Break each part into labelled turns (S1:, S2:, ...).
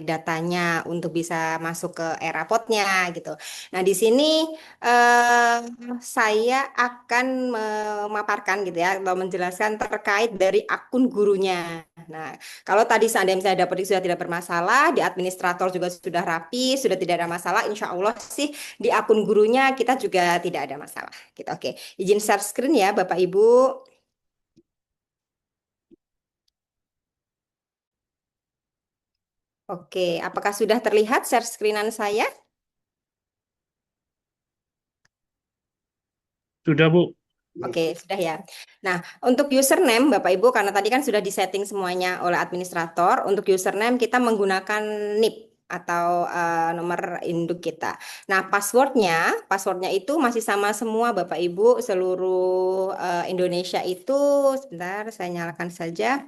S1: datanya untuk bisa masuk ke e-rapotnya gitu. Nah, di sini eh, saya akan memaparkan gitu ya, atau menjelaskan terkait dari akun gurunya. Nah, kalau tadi seandainya misalnya dapat sudah tidak bermasalah, di administrator juga sudah rapi, sudah tidak ada masalah, insya Allah sih di akun gurunya kita juga tidak ada masalah. Gitu, oke. Izin share screen ya, Bapak Ibu. Oke, apakah sudah terlihat share screenan saya?
S2: Sudah, Bu.
S1: Oke, sudah ya. Nah, untuk username, Bapak Ibu, karena tadi kan sudah disetting semuanya oleh administrator, untuk username kita menggunakan NIP atau nomor induk kita. Nah, passwordnya itu masih sama semua, Bapak Ibu, seluruh Indonesia itu, sebentar, saya nyalakan saja,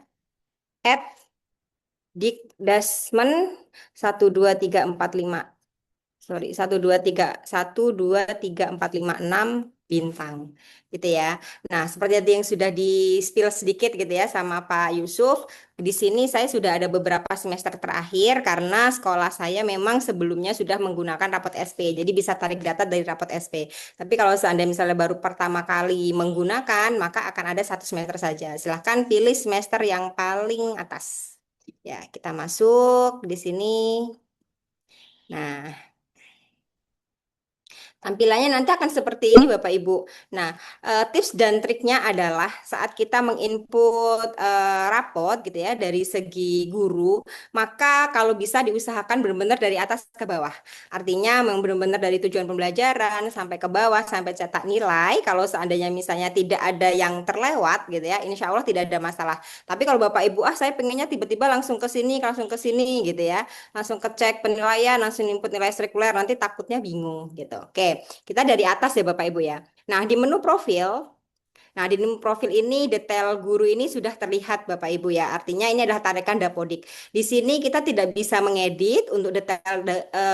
S1: @dikdasmen 123456. Sorry, 123 1 2 3 4 5 6 bintang gitu ya. Nah, seperti tadi yang sudah di spill sedikit gitu ya sama Pak Yusuf, di sini saya sudah ada beberapa semester terakhir karena sekolah saya memang sebelumnya sudah menggunakan rapot SP, jadi bisa tarik data dari rapot SP. Tapi kalau seandainya misalnya baru pertama kali menggunakan, maka akan ada 1 semester saja. Silahkan pilih semester yang paling atas. Ya, kita masuk di sini. Nah, tampilannya nanti akan seperti ini Bapak Ibu. Nah, tips dan triknya adalah saat kita menginput rapot gitu ya dari segi guru, maka kalau bisa diusahakan benar-benar dari atas ke bawah. Artinya memang benar-benar dari tujuan pembelajaran sampai ke bawah sampai cetak nilai. Kalau seandainya misalnya tidak ada yang terlewat gitu ya, insya Allah tidak ada masalah. Tapi kalau Bapak Ibu, saya pengennya tiba-tiba langsung ke sini gitu ya, langsung kecek penilaian, langsung input nilai sirkuler, nanti takutnya bingung gitu. Oke, kita dari atas ya Bapak Ibu ya. Nah, di menu profil, nah, di profil ini detail guru ini sudah terlihat Bapak Ibu ya. Artinya ini adalah tarikan Dapodik. Di sini kita tidak bisa mengedit untuk detail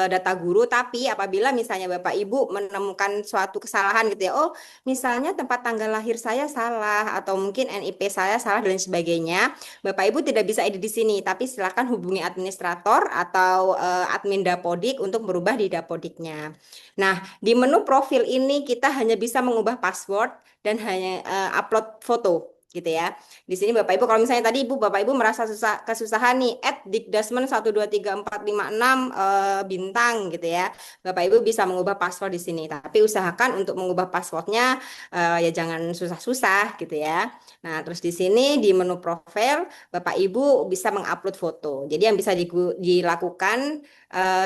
S1: data guru, tapi apabila misalnya Bapak Ibu menemukan suatu kesalahan gitu ya. Oh, misalnya tempat tanggal lahir saya salah atau mungkin NIP saya salah dan sebagainya. Bapak Ibu tidak bisa edit di sini, tapi silakan hubungi administrator atau admin Dapodik untuk merubah di Dapodiknya. Nah, di menu profil ini kita hanya bisa mengubah password dan hanya upload foto gitu ya. Di sini Bapak Ibu kalau misalnya tadi Ibu Bapak Ibu merasa kesusahan nih @dikdasmen 1 2 3 4 5 6 bintang gitu ya. Bapak Ibu bisa mengubah password di sini, tapi usahakan untuk mengubah passwordnya ya jangan susah-susah gitu ya. Nah, terus di sini di menu profil Bapak Ibu bisa mengupload foto. Jadi yang bisa dilakukan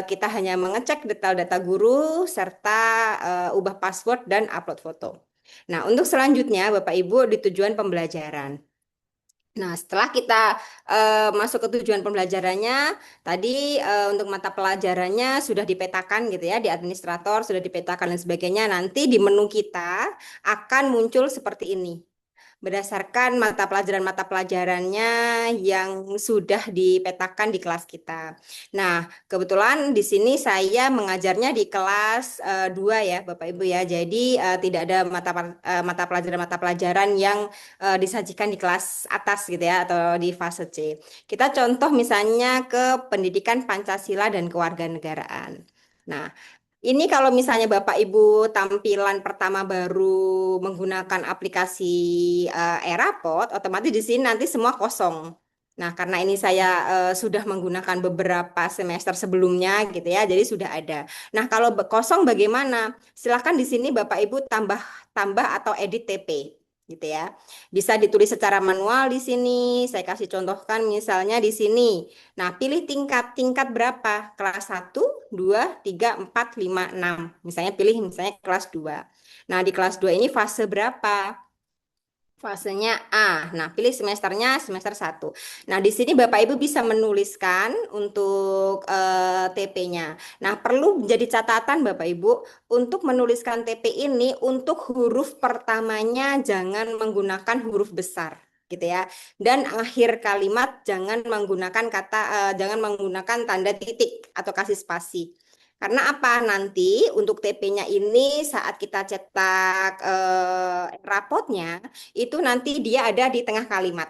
S1: kita hanya mengecek detail data guru serta ubah password dan upload foto. Nah, untuk selanjutnya Bapak Ibu di tujuan pembelajaran. Nah, setelah kita masuk ke tujuan pembelajarannya, tadi untuk mata pelajarannya sudah dipetakan gitu ya, di administrator sudah dipetakan dan sebagainya. Nanti di menu kita akan muncul seperti ini berdasarkan mata pelajarannya yang sudah dipetakan di kelas kita. Nah, kebetulan di sini saya mengajarnya di kelas 2 ya, Bapak Ibu ya. Jadi tidak ada mata pelajaran yang disajikan di kelas atas gitu ya atau di fase C. Kita contoh misalnya ke pendidikan Pancasila dan kewarganegaraan. Nah, ini kalau misalnya Bapak Ibu tampilan pertama baru menggunakan aplikasi e-rapot, otomatis di sini nanti semua kosong. Nah, karena ini saya sudah menggunakan beberapa semester sebelumnya gitu ya, jadi sudah ada. Nah, kalau kosong bagaimana? Silakan di sini Bapak Ibu tambah tambah atau edit TP gitu ya. Bisa ditulis secara manual di sini. Saya kasih contohkan misalnya di sini. Nah, pilih tingkat berapa? Kelas 1, 2, 3, 4, 5, 6. Misalnya pilih misalnya kelas 2. Nah, di kelas 2 ini fase berapa? Fasenya A. Nah, pilih semesternya semester 1. Nah, di sini Bapak Ibu bisa menuliskan untuk TP-nya. Nah, perlu jadi catatan Bapak Ibu untuk menuliskan TP ini untuk huruf pertamanya jangan menggunakan huruf besar gitu ya. Dan akhir kalimat jangan menggunakan tanda titik atau kasih spasi. Karena apa? Nanti untuk TP-nya ini saat kita cetak rapotnya itu nanti dia ada di tengah kalimat.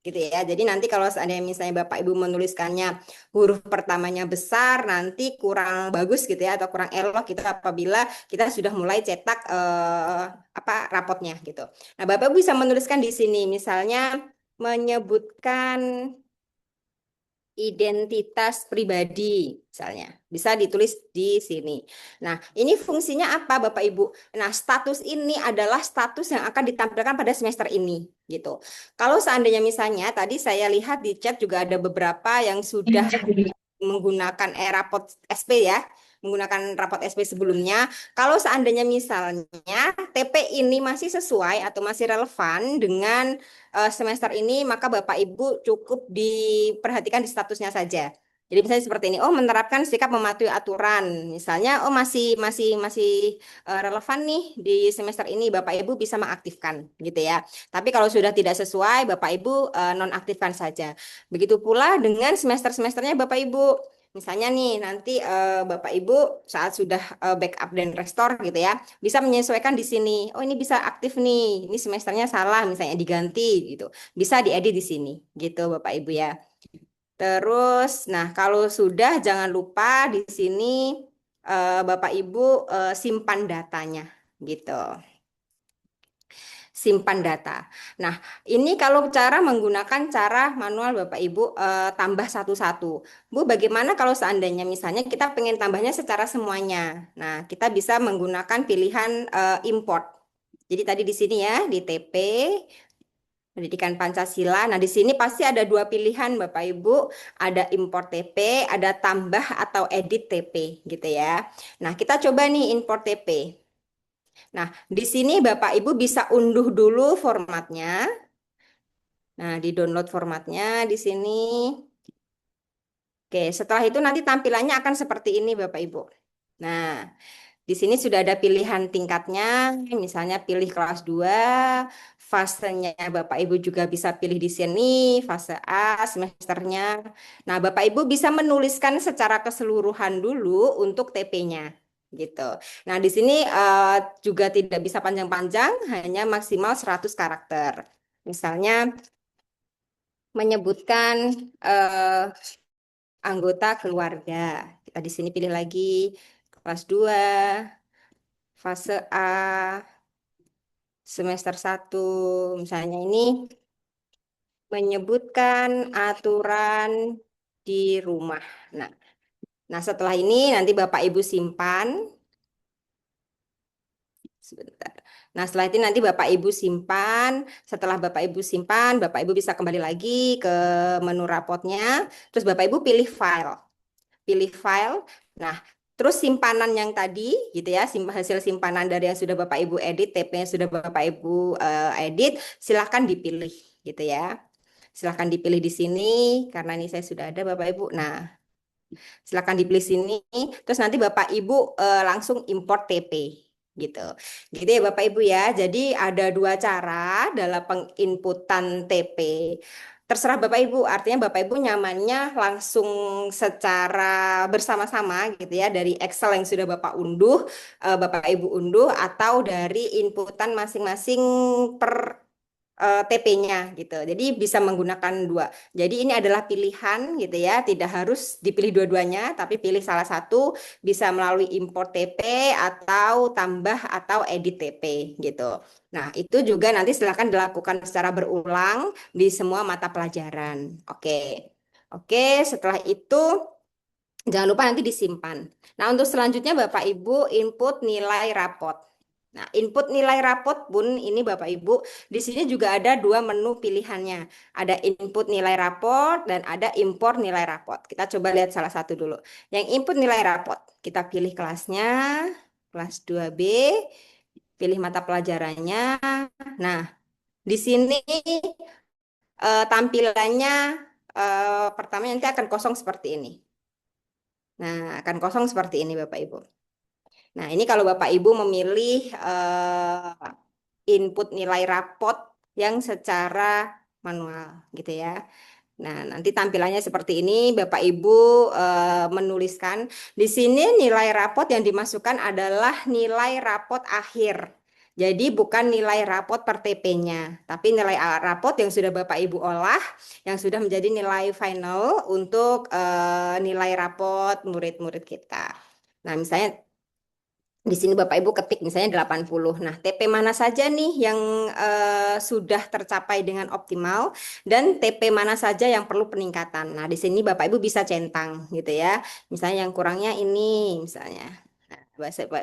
S1: gitu ya. Jadi nanti kalau seandainya misalnya Bapak Ibu menuliskannya huruf pertamanya besar, nanti kurang bagus gitu ya, atau kurang elok gitu apabila kita sudah mulai cetak apa rapotnya gitu. Nah, Bapak Ibu bisa menuliskan di sini, misalnya menyebutkan identitas pribadi, misalnya. Bisa ditulis di sini. Nah, ini fungsinya apa, Bapak Ibu? Nah, status ini adalah status yang akan ditampilkan pada semester ini, gitu. Kalau seandainya misalnya, tadi saya lihat di chat juga ada beberapa yang sudah menggunakan rapot SP ya, menggunakan rapot SP sebelumnya. Kalau seandainya misalnya TP ini masih sesuai atau masih relevan dengan semester ini, maka Bapak Ibu cukup diperhatikan di statusnya saja. Jadi misalnya seperti ini, oh menerapkan sikap mematuhi aturan, misalnya, oh masih relevan nih di semester ini, Bapak Ibu bisa mengaktifkan, gitu ya. Tapi kalau sudah tidak sesuai, Bapak Ibu nonaktifkan saja. Begitu pula dengan semester-semesternya Bapak Ibu. Misalnya nih nanti Bapak Ibu saat sudah backup dan restore gitu ya, bisa menyesuaikan di sini. Oh ini bisa aktif nih, ini semesternya salah misalnya diganti gitu. Bisa diedit di sini gitu Bapak Ibu ya. Terus, nah kalau sudah jangan lupa di sini Bapak Ibu simpan datanya gitu. Simpan data. Nah, ini kalau cara menggunakan cara manual Bapak Ibu tambah satu-satu. Bu, bagaimana kalau seandainya misalnya kita pengen tambahnya secara semuanya? Nah, kita bisa menggunakan pilihan import. Jadi tadi di sini ya, di TP, Pendidikan Pancasila. Nah, di sini pasti ada dua pilihan Bapak Ibu, ada import TP, ada tambah atau edit TP gitu ya. Nah, kita coba nih import TP. Nah, di sini Bapak Ibu bisa unduh dulu formatnya. Nah, di download formatnya di sini. Oke, setelah itu nanti tampilannya akan seperti ini Bapak Ibu. Nah, di sini sudah ada pilihan tingkatnya, misalnya pilih kelas 2, fasenya Bapak Ibu juga bisa pilih di sini, fase A, semesternya. Nah, Bapak Ibu bisa menuliskan secara keseluruhan dulu untuk TP-nya. Gitu. Nah, di sini juga tidak bisa panjang-panjang, hanya maksimal 100 karakter. Misalnya menyebutkan eh, anggota keluarga. Kita di sini pilih lagi kelas 2, fase A, semester 1. Misalnya ini menyebutkan aturan di rumah. Nah, setelah ini nanti Bapak Ibu simpan. Sebentar. Nah, setelah itu nanti Bapak Ibu simpan. Setelah Bapak Ibu simpan, Bapak Ibu bisa kembali lagi ke menu rapotnya. Terus Bapak Ibu pilih file. Pilih file. Nah, terus simpanan yang tadi gitu ya, hasil simpanan dari yang sudah Bapak Ibu edit, TP yang sudah Bapak Ibu edit, silahkan dipilih gitu ya. Silahkan dipilih di sini karena ini saya sudah ada Bapak Ibu. Nah, silahkan dipilih sini. Terus nanti Bapak Ibu langsung import TP gitu. Gitu ya Bapak Ibu ya. Jadi ada dua cara dalam penginputan TP. Terserah Bapak Ibu, artinya Bapak Ibu nyamannya langsung secara bersama-sama gitu ya dari Excel yang sudah Bapak unduh, Bapak Ibu unduh atau dari inputan masing-masing per TP-nya gitu. Jadi bisa menggunakan dua. Jadi ini adalah pilihan gitu ya, tidak harus dipilih dua-duanya, tapi pilih salah satu bisa melalui import TP atau tambah atau edit TP gitu. Nah, itu juga nanti silakan dilakukan secara berulang di semua mata pelajaran. Oke. Oke, setelah itu jangan lupa nanti disimpan. Nah, untuk selanjutnya Bapak Ibu input nilai rapot. Nah, input nilai rapot pun ini Bapak Ibu, di sini juga ada dua menu pilihannya. Ada input nilai rapot dan ada import nilai rapot. Kita coba lihat salah satu dulu. Yang input nilai rapot, kita pilih kelasnya, kelas 2B, pilih mata pelajarannya. Nah, di sini tampilannya pertama nanti akan kosong seperti ini. Nah, akan kosong seperti ini Bapak Ibu. Nah, ini kalau Bapak Ibu memilih input nilai rapot yang secara manual gitu ya. Nah, nanti tampilannya seperti ini, Bapak Ibu menuliskan di sini nilai rapot yang dimasukkan adalah nilai rapot akhir. Jadi bukan nilai rapot per TP-nya, tapi nilai rapot yang sudah Bapak Ibu olah, yang sudah menjadi nilai final untuk nilai rapot murid-murid kita. Nah, misalnya di sini Bapak Ibu ketik misalnya 80. Nah, TP mana saja nih yang sudah tercapai dengan optimal dan TP mana saja yang perlu peningkatan. Nah, di sini Bapak Ibu bisa centang gitu ya. Misalnya yang kurangnya ini misalnya. Nah,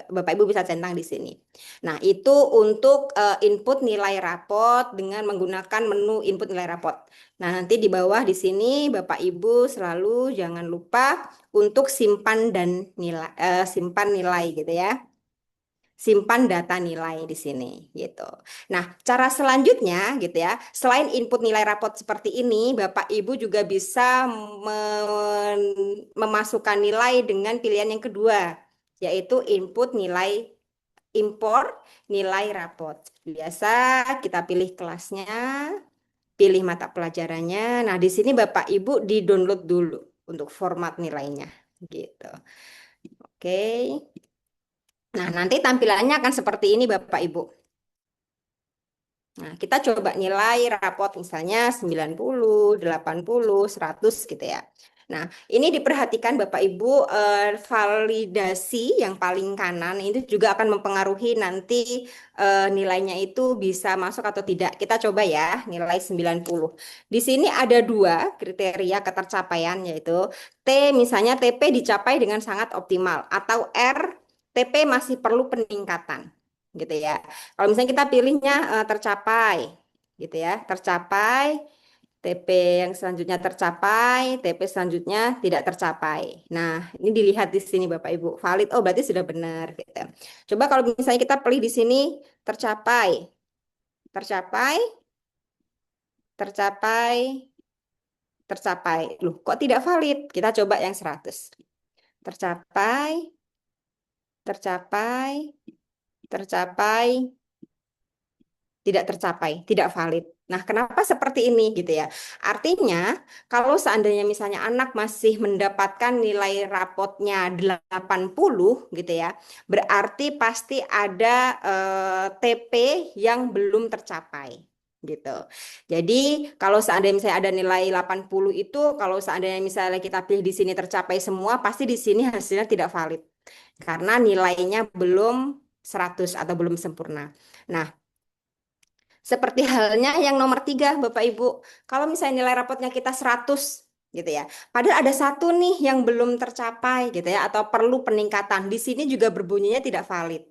S1: Bapak Ibu bisa centang di sini. Nah, itu untuk input nilai rapot dengan menggunakan menu input nilai rapot. Nah, nanti di bawah di sini Bapak Ibu selalu jangan lupa untuk simpan dan nilai simpan nilai gitu ya, simpan data nilai di sini gitu. Nah, cara selanjutnya gitu ya, selain input nilai rapot seperti ini, Bapak Ibu juga bisa memasukkan nilai dengan pilihan yang kedua, yaitu input nilai impor nilai rapot. Biasa kita pilih kelasnya, pilih mata pelajarannya. Nah, di sini Bapak Ibu di-download dulu untuk format nilainya gitu. Oke. Nah, nanti tampilannya akan seperti ini Bapak Ibu. Nah, kita coba nilai rapot misalnya 90, 80, 100 gitu ya. Nah, ini diperhatikan Bapak Ibu, validasi yang paling kanan itu juga akan mempengaruhi nanti nilainya itu bisa masuk atau tidak. Kita coba ya, nilai 90. Di sini ada dua kriteria ketercapaian yaitu T misalnya TP dicapai dengan sangat optimal atau R TP masih perlu peningkatan gitu ya. Kalau misalnya kita pilihnya tercapai, gitu ya, tercapai, TP yang selanjutnya tercapai, TP selanjutnya tidak tercapai. Nah, ini dilihat di sini Bapak Ibu, valid. Oh, berarti sudah benar gitu. Coba kalau misalnya kita pilih di sini tercapai, tercapai, tercapai, tercapai. Loh, kok tidak valid? Kita coba yang 100. Tercapai, tercapai, tercapai, tidak tercapai, tidak valid. Nah, kenapa seperti ini gitu ya? Artinya, kalau seandainya misalnya anak masih mendapatkan nilai rapotnya 80 gitu ya, berarti pasti ada TP yang belum tercapai gitu. Jadi, kalau seandainya misalnya ada nilai 80 itu, kalau seandainya misalnya kita pilih di sini tercapai semua, pasti di sini hasilnya tidak valid. Karena nilainya belum 100 atau belum sempurna. Nah, seperti halnya yang nomor tiga, Bapak Ibu. Kalau misalnya nilai rapotnya kita 100, gitu ya. Padahal ada satu nih yang belum tercapai, gitu ya, atau perlu peningkatan. Di sini juga berbunyinya tidak valid.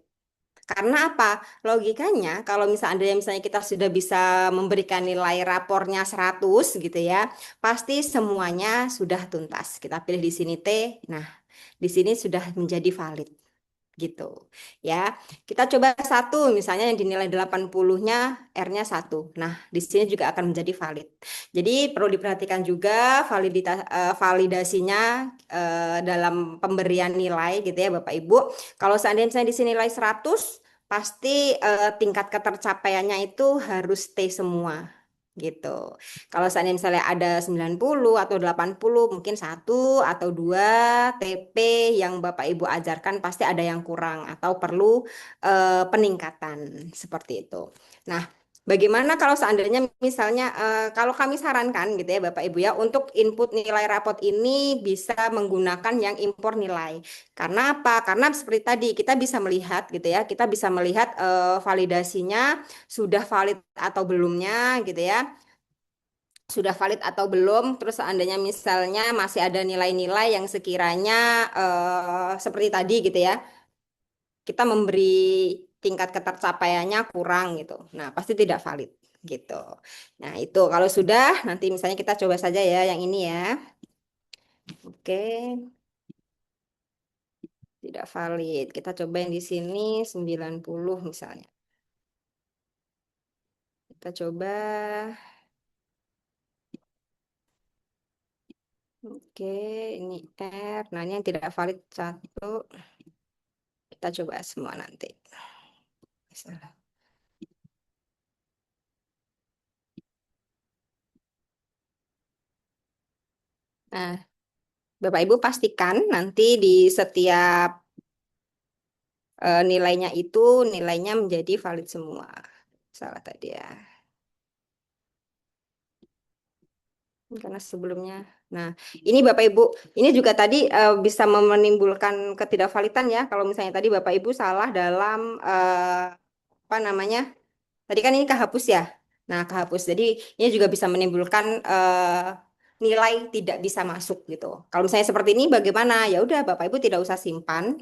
S1: Karena apa? Logikanya, kalau misalnya kita sudah bisa memberikan nilai rapornya 100, gitu ya, pasti semuanya sudah tuntas. Kita pilih di sini T. Nah, di sini sudah menjadi valid gitu ya. Kita coba satu misalnya yang dinilai 80-nya R-nya satu. Nah, di sini juga akan menjadi valid. Jadi perlu diperhatikan juga validasinya dalam pemberian nilai gitu ya Bapak Ibu. Kalau seandainya misalnya di sini nilai 100, pasti tingkat ketercapaiannya itu harus T semua gitu. Kalau seandainya misalnya ada 90 atau 80, mungkin satu atau dua TP yang Bapak Ibu ajarkan pasti ada yang kurang atau perlu peningkatan seperti itu. Nah, bagaimana kalau seandainya misalnya kalau kami sarankan gitu ya Bapak Ibu ya untuk input nilai rapot ini bisa menggunakan yang impor nilai. Karena apa? Karena seperti tadi kita bisa melihat gitu ya, kita bisa melihat validasinya sudah valid atau belumnya gitu ya, sudah valid atau belum, terus seandainya misalnya masih ada nilai-nilai yang sekiranya seperti tadi gitu ya, kita memberi tingkat ketercapaiannya kurang gitu. Nah, pasti tidak valid gitu. Nah, itu kalau sudah nanti misalnya kita coba saja ya yang ini ya. Oke, tidak valid. Kita coba yang di sini 90 misalnya. Kita coba. Oke, ini R. Nah, ini yang tidak valid satu. Kita coba semua nanti. Nah, Bapak Ibu pastikan nanti di setiap nilainya itu nilainya menjadi valid semua. Salah tadi ya. Karena sebelumnya. Nah, ini Bapak Ibu, ini juga tadi bisa menimbulkan ketidakvalidan ya. Kalau misalnya tadi Bapak Ibu salah dalam apa namanya? Tadi kan ini kehapus ya. Nah, kehapus. Jadi ini juga bisa menimbulkan nilai tidak bisa masuk gitu. Kalau misalnya seperti ini bagaimana? Ya udah Bapak Ibu tidak usah simpan.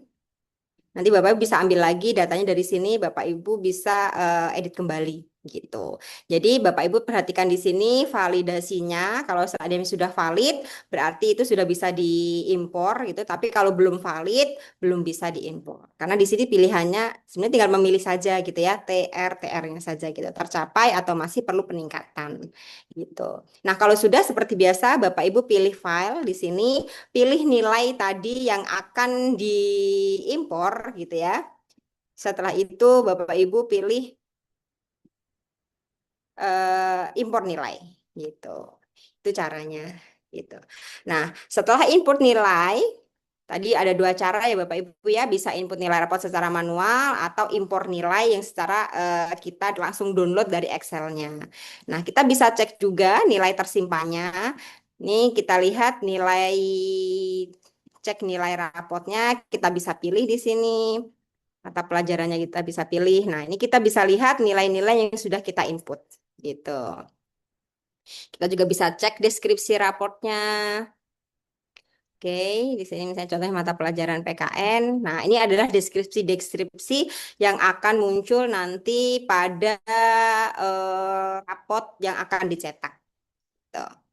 S1: Nanti Bapak Ibu bisa ambil lagi datanya dari sini, Bapak Ibu bisa edit kembali gitu. Jadi Bapak Ibu perhatikan di sini validasinya. Kalau seandainya sudah valid, berarti itu sudah bisa diimpor gitu. Tapi kalau belum valid, belum bisa diimpor. Karena di sini pilihannya sebenarnya tinggal memilih saja gitu ya, TR-TR-nya saja gitu. Tercapai atau masih perlu peningkatan gitu. Nah, kalau sudah seperti biasa, Bapak Ibu pilih file di sini, pilih nilai tadi yang akan diimpor gitu ya. Setelah itu Bapak Ibu pilih impor nilai gitu. Itu caranya gitu. Nah, setelah input nilai, tadi ada dua cara ya Bapak Ibu ya, bisa input nilai rapot secara manual atau impor nilai yang secara kita langsung download dari Excel-nya. Nah, kita bisa cek juga nilai tersimpannya. Nih kita lihat nilai cek nilai rapotnya, kita bisa pilih di sini. Mata pelajarannya kita bisa pilih. Nah, ini kita bisa lihat nilai-nilai yang sudah kita input gitu. Kita juga bisa cek deskripsi raportnya. Oke, di sini misalnya contohnya mata pelajaran PKN. Nah, ini adalah deskripsi-deskripsi yang akan muncul nanti pada rapot yang akan dicetak. Tuh.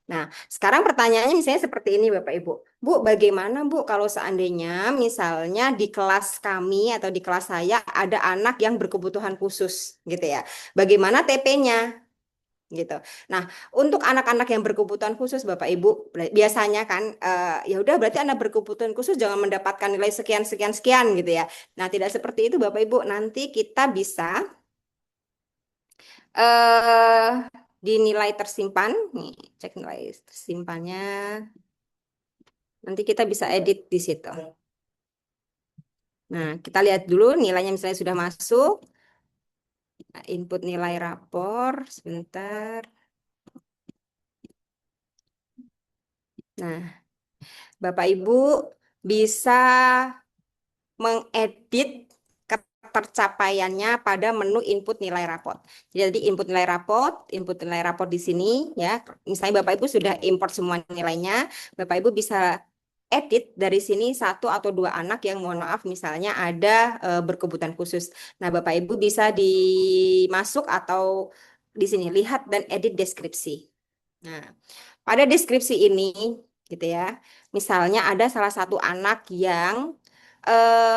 S1: Nah, sekarang pertanyaannya misalnya seperti ini Bapak Ibu. Bu, bagaimana Bu kalau seandainya misalnya di kelas kami atau di kelas saya ada anak yang berkebutuhan khusus gitu ya. Bagaimana TP-nya gitu. Nah, untuk anak-anak yang berkebutuhan khusus Bapak Ibu, biasanya kan ya udah berarti anak berkebutuhan khusus jangan mendapatkan nilai sekian sekian sekian gitu ya. Nah, tidak seperti itu Bapak Ibu. Nanti kita bisa eh di nilai tersimpan, nih, cek nilai tersimpannya. Nanti kita bisa edit di situ. Nah, kita lihat dulu nilainya misalnya sudah masuk. Nah, input nilai rapor, sebentar. Nah, Bapak Ibu bisa mengedit ketercapaiannya pada menu input nilai rapot. Jadi input nilai rapot di sini ya. Misalnya Bapak Ibu sudah import semua nilainya, Bapak Ibu bisa edit dari sini satu atau dua anak yang mohon maaf misalnya ada berkebutuhan khusus. Nah, Bapak Ibu bisa dimasuk atau di sini lihat dan edit deskripsi. Nah, pada deskripsi ini gitu ya. Misalnya ada salah satu anak yang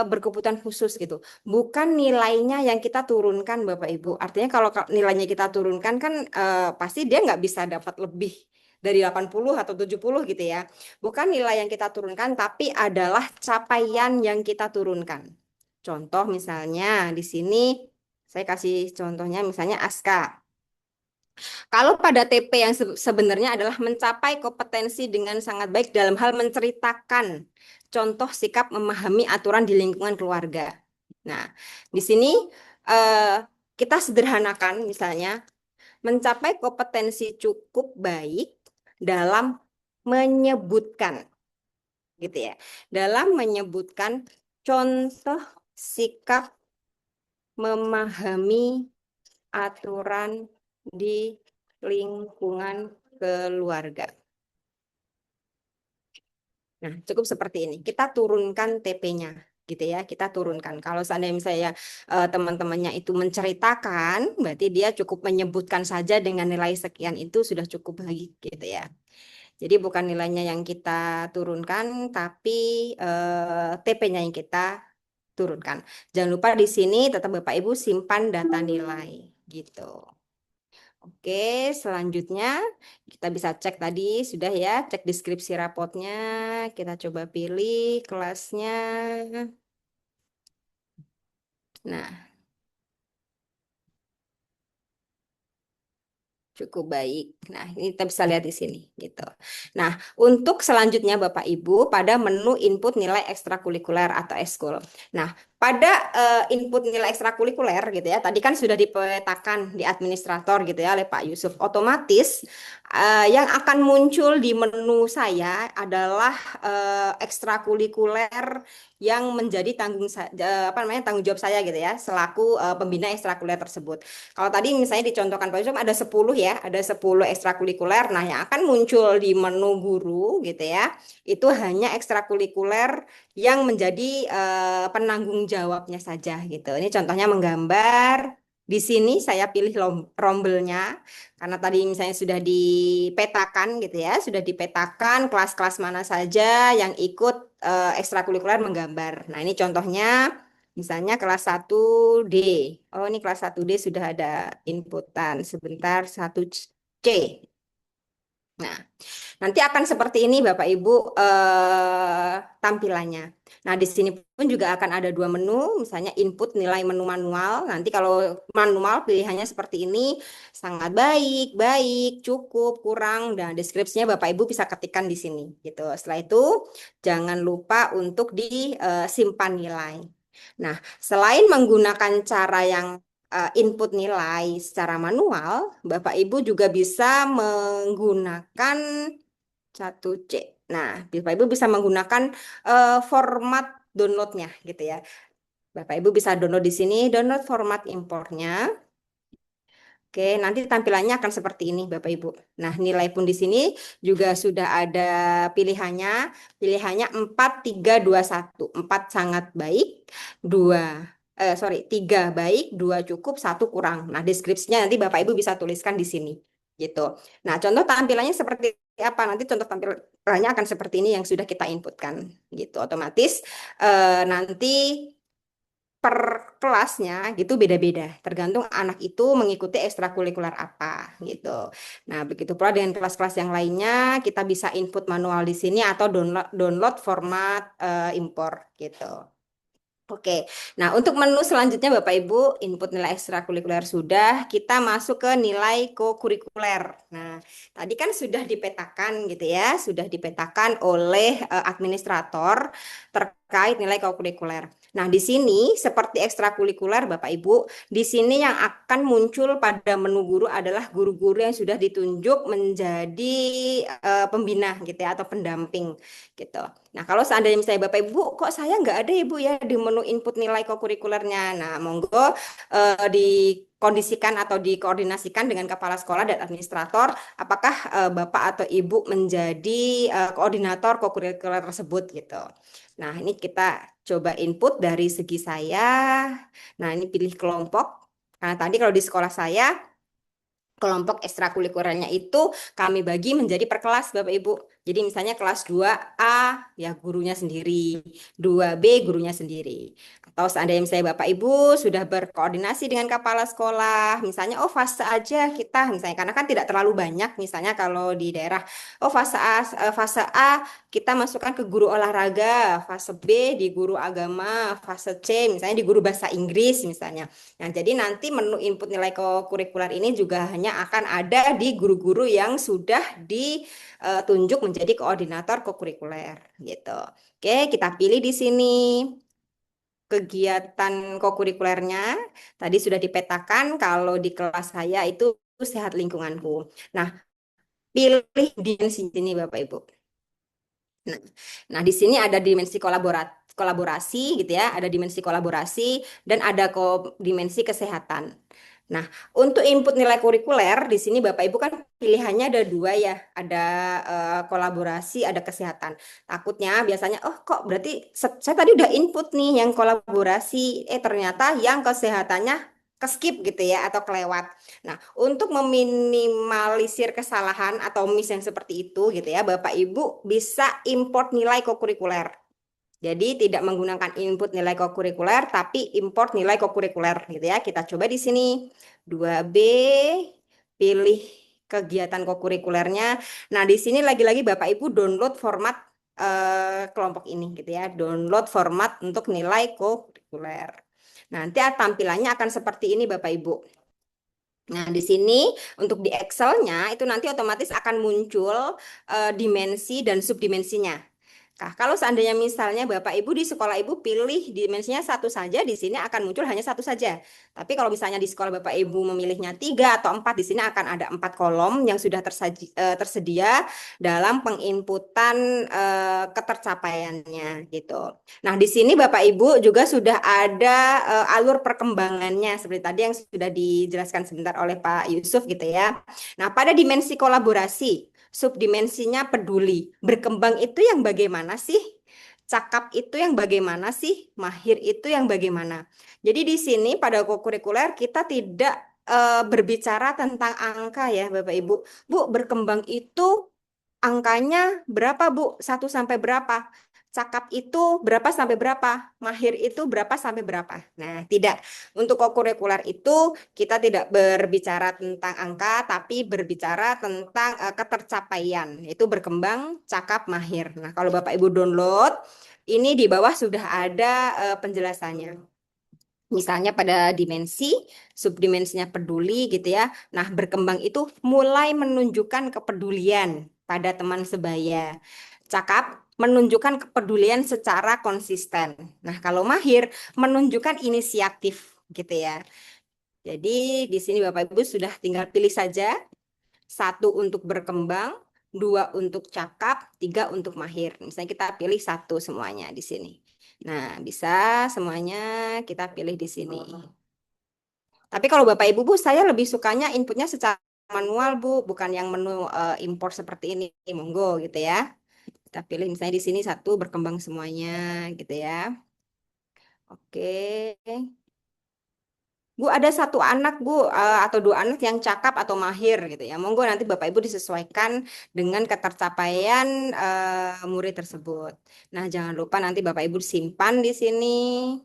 S1: berkebutuhan khusus gitu. Bukan nilainya yang kita turunkan Bapak Ibu. Artinya kalau nilainya kita turunkan kan pasti dia nggak bisa dapat lebih dari 80 atau 70 gitu ya. Bukan nilai yang kita turunkan, tapi adalah capaian yang kita turunkan. Contoh misalnya di sini saya kasih contohnya misalnya Aska. Kalau pada TP yang sebenarnya adalah mencapai kompetensi dengan sangat baik dalam hal menceritakan contoh sikap memahami aturan di lingkungan keluarga. Nah, di sini eh, kita sederhanakan misalnya mencapai kompetensi cukup baik dalam menyebutkan gitu ya. Dalam menyebutkan contoh sikap memahami aturan di lingkungan keluarga. Nah, cukup seperti ini. Kita turunkan TP-nya gitu ya, kita turunkan. Kalau seandainya misalnya teman-temannya itu menceritakan, berarti dia cukup menyebutkan saja dengan nilai sekian itu sudah cukup baik gitu ya. Jadi bukan nilainya yang kita turunkan, tapi TP-nya yang kita turunkan. Jangan lupa di sini tetap Bapak Ibu simpan data nilai gitu. Oke, selanjutnya kita bisa cek tadi sudah ya, cek deskripsi rapotnya. Kita coba pilih kelasnya. Nah, Cukup baik. Nah, ini kita bisa lihat di sini gitu. Nah, untuk selanjutnya Bapak Ibu pada menu input nilai ekstrakurikuler atau ekskul. Nah, pada input nilai ekstrakurikuler gitu ya. Tadi kan sudah dipetakan di administrator gitu ya oleh Pak Yusuf. Otomatis yang akan muncul di menu saya adalah ekstrakurikuler yang menjadi apa namanya tanggung jawab saya gitu ya selaku pembina ekstrakurikuler tersebut. Kalau tadi misalnya dicontohkan Pak Yusuf ada 10 ya, ada 10 ekstrakurikuler. Nah, yang akan muncul di menu guru gitu ya, itu hanya ekstrakurikuler yang menjadi penanggung jawabnya saja gitu. Ini contohnya menggambar. Di sini saya pilih rombelnya karena tadi misalnya sudah dipetakan gitu ya, sudah dipetakan kelas-kelas mana saja yang ikut ekstrakurikuler menggambar. Nah, ini contohnya. Misalnya kelas 1D. Oh, ini kelas 1D sudah ada inputan. Sebentar, 1C. Nah, nanti akan seperti ini Bapak Ibu tampilannya. Nah, di sini pun juga akan ada dua menu, misalnya input nilai menu manual. Nanti kalau manual pilihannya seperti ini, sangat baik, baik, cukup, kurang, dan deskripsinya Bapak Ibu bisa ketikkan di sini gitu. Setelah itu, jangan lupa untuk disimpan nilai. Nah, selain menggunakan cara yang input nilai secara manual, Bapak Ibu juga bisa menggunakan 1C. Nah, Bapak Ibu bisa menggunakan format downloadnya gitu ya. Bapak Ibu bisa download di sini, download format importnya. Oke, nanti tampilannya akan seperti ini Bapak Ibu. Nah, nilai pun di sini juga sudah ada pilihannya. Pilihannya 4, 3, 2, 1. 4 sangat baik, 2 3 baik, 2 cukup, 1 kurang. Nah, deskripsinya nanti Bapak Ibu bisa tuliskan di sini. Gitu. Nah, contoh tampilannya seperti apa? Nanti contoh tampilannya akan seperti ini yang sudah kita inputkan. Gitu. Otomatis nanti per kelasnya gitu beda-beda, tergantung anak itu mengikuti ekstrakurikuler apa gitu. Nah, begitu pula dengan kelas-kelas yang lainnya, kita bisa input manual di sini atau download format impor gitu. Oke, nah untuk menu selanjutnya Bapak Ibu, input nilai ekstrakurikuler sudah, kita masuk ke nilai kokurikuler. Nah, tadi kan sudah dipetakan gitu ya, sudah dipetakan oleh administrator terkait nilai kokurikuler. Nah, di sini seperti ekstrakurikuler Bapak Ibu, di sini yang akan muncul pada menu guru adalah guru-guru yang sudah ditunjuk menjadi pembina gitu ya atau pendamping gitu. Nah, kalau seandainya misalnya Bapak Ibu, kok saya nggak ada Ibu ya di menu input nilai kokurikulernya. Nah, monggo dikondisikan atau dikoordinasikan dengan kepala sekolah dan administrator, apakah Bapak atau Ibu menjadi koordinator kokurikuler tersebut gitu. Nah, ini kita coba input dari segi saya. Nah, ini pilih kelompok. Karena tadi kalau di sekolah saya kelompok ekstrakurikulernya itu kami bagi menjadi per kelas Bapak Ibu. Jadi misalnya kelas 2A ya gurunya sendiri, 2B gurunya sendiri. Atau seandainya misalnya Bapak Ibu sudah berkoordinasi dengan kepala sekolah, misalnya oh fase aja kita misalnya karena kan tidak terlalu banyak misalnya kalau di daerah oh fase A kita masukkan ke guru olahraga, fase B di guru agama, fase C misalnya di guru bahasa Inggris misalnya. Nah, jadi nanti menu input nilai kurikuler ini juga hanya akan ada di guru-guru yang sudah ditunjuk menjadi koordinator kokurikuler gitu. Oke, kita pilih di sini kegiatan kokurikulernya. Tadi sudah dipetakan kalau di kelas saya itu sehat lingkunganku. Nah, pilih dimensi sini Bapak Ibu. Nah, di sini ada dimensi kolaborasi gitu ya, ada dimensi kolaborasi dan ada dimensi kesehatan. Nah, untuk input nilai kurikuler di sini Bapak Ibu kan pilihannya ada dua ya, ada kolaborasi, ada kesehatan. Takutnya biasanya, oh kok berarti saya tadi udah input nih yang kolaborasi, ternyata yang kesehatannya keskip gitu ya atau kelewat. Nah, untuk meminimalisir kesalahan atau miss yang seperti itu gitu ya, Bapak Ibu bisa import nilai kokurikuler. Jadi tidak menggunakan input nilai kokurikuler, tapi import nilai kokurikuler gitu ya. Kita coba di sini 2B, pilih kegiatan kokurikulernya. Nah, di sini lagi-lagi Bapak Ibu download format kelompok ini gitu ya. Download format untuk nilai kokurikuler. Nanti tampilannya akan seperti ini Bapak Ibu. Nah, di sini untuk di Excel-nya itu nanti otomatis akan muncul dimensi dan subdimensinya. Nah, kalau seandainya misalnya Bapak Ibu di sekolah Ibu pilih dimensinya satu saja, di sini akan muncul hanya satu saja. Tapi kalau misalnya di sekolah Bapak Ibu memilihnya tiga atau empat, di sini akan ada empat kolom yang sudah tersedia dalam penginputan ketercapaiannya gitu. Nah, di sini Bapak Ibu juga sudah ada alur perkembangannya seperti tadi yang sudah dijelaskan sebentar oleh Pak Yusuf gitu ya. Nah, pada dimensi kolaborasi, subdimensinya peduli. Berkembang itu yang bagaimana sih? Cakap itu yang bagaimana sih? Mahir itu yang bagaimana? Jadi di sini pada kokurikuler kita tidak berbicara tentang angka ya Bapak Ibu. Bu, berkembang itu angkanya berapa, Bu? Satu sampai berapa? Cakap itu berapa sampai berapa? Mahir itu berapa sampai berapa? Nah, tidak. Untuk kokurikuler itu kita tidak berbicara tentang angka, tapi berbicara tentang ketercapaian. Itu berkembang, cakap, mahir. Nah, kalau Bapak Ibu download, ini di bawah sudah ada penjelasannya. Misalnya pada dimensi, subdimensinya peduli gitu ya. Nah, berkembang itu mulai menunjukkan kepedulian pada teman sebaya. Cakap menunjukkan kepedulian secara konsisten. Nah, kalau mahir menunjukkan inisiatif gitu ya. Jadi di sini Bapak Ibu sudah tinggal pilih saja satu untuk berkembang, dua untuk cakap, tiga untuk mahir. Misalnya kita pilih satu semuanya di sini. Nah, bisa semuanya kita pilih di sini. Tapi kalau Bapak Ibu, Bu, saya lebih sukanya inputnya secara manual, Bu, bukan yang menu import seperti ini. Monggo gitu ya. Kita pilih misalnya di sini satu berkembang semuanya gitu ya. Oke. Bu, ada satu anak, Bu, atau dua anak yang cakap atau mahir gitu ya. Monggo nanti Bapak Ibu disesuaikan dengan ketercapaian murid tersebut. Nah, jangan lupa nanti Bapak Ibu simpan di sini.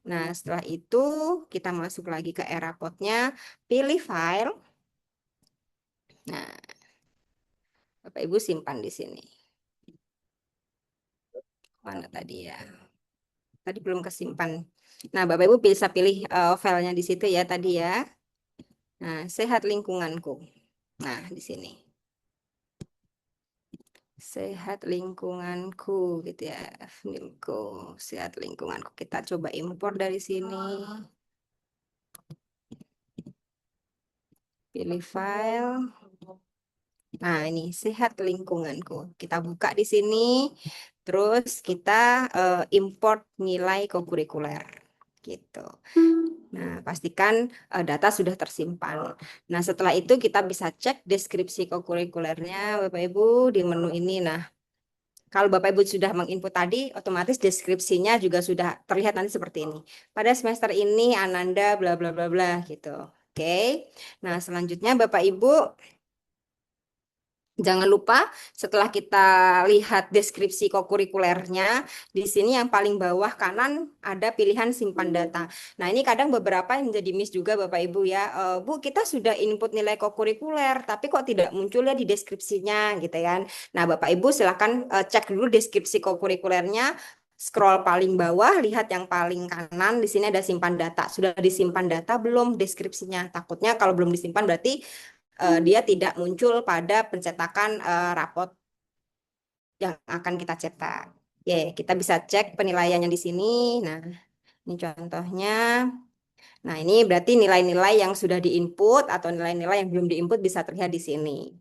S1: Nah, setelah itu kita masuk lagi ke era potnya, pilih file. Nah, Bapak Ibu simpan di sini. Mana tadi ya? Tadi belum kesimpan. Nah, Bapak Ibu bisa pilih filenya di situ ya tadi ya. Nah, sehat lingkunganku. Nah, di sini. Sehat lingkunganku gitu ya. Filmku, sehat lingkunganku. Kita coba impor dari sini. Pilih file. Nah, ini sehat lingkunganku. Kita buka di sini. Terus kita import nilai kokurikuler. Gitu. Nah, pastikan data sudah tersimpan. Nah, setelah itu kita bisa cek deskripsi kokurikulernya, Bapak Ibu, di menu ini. Nah, kalau Bapak Ibu sudah menginput tadi, otomatis deskripsinya juga sudah terlihat nanti seperti ini. Pada semester ini, Ananda, bla bla bla bla, gitu. Oke. Nah, selanjutnya Bapak Ibu jangan lupa setelah kita lihat deskripsi kokurikulernya, di sini yang paling bawah kanan ada pilihan simpan data. Nah, ini kadang beberapa yang jadi miss juga Bapak Ibu ya. Bu, kita sudah input nilai kokurikuler, tapi kok tidak muncul ya di deskripsinya gitu kan. Nah, Bapak Ibu silakan cek dulu deskripsi kokurikulernya. Scroll paling bawah, lihat yang paling kanan, di sini ada simpan data. Sudah disimpan data belum deskripsinya? Takutnya kalau belum disimpan berarti dia tidak muncul pada pencetakan rapot yang akan kita cetak. Oke, kita bisa cek penilaiannya di sini. Nah, ini contohnya. Nah, ini berarti nilai-nilai yang sudah diinput atau nilai-nilai yang belum diinput bisa terlihat di sini.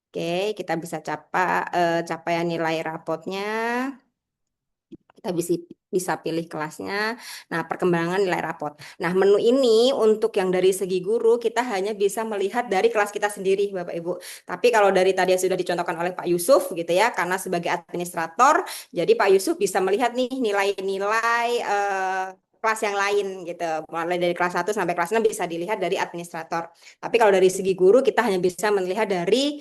S1: Oke, kita bisa capaian nilai rapotnya. Kita bisa pilih kelasnya. Nah, perkembangan nilai rapot. Nah, menu ini untuk yang dari segi guru kita hanya bisa melihat dari kelas kita sendiri, Bapak Ibu. Tapi kalau dari tadi yang sudah dicontohkan oleh Pak Yusuf gitu ya, karena sebagai administrator, jadi Pak Yusuf bisa melihat nih nilai-nilai kelas yang lain gitu. Mulai dari kelas 1 sampai kelas 6 bisa dilihat dari administrator. Tapi kalau dari segi guru kita hanya bisa melihat dari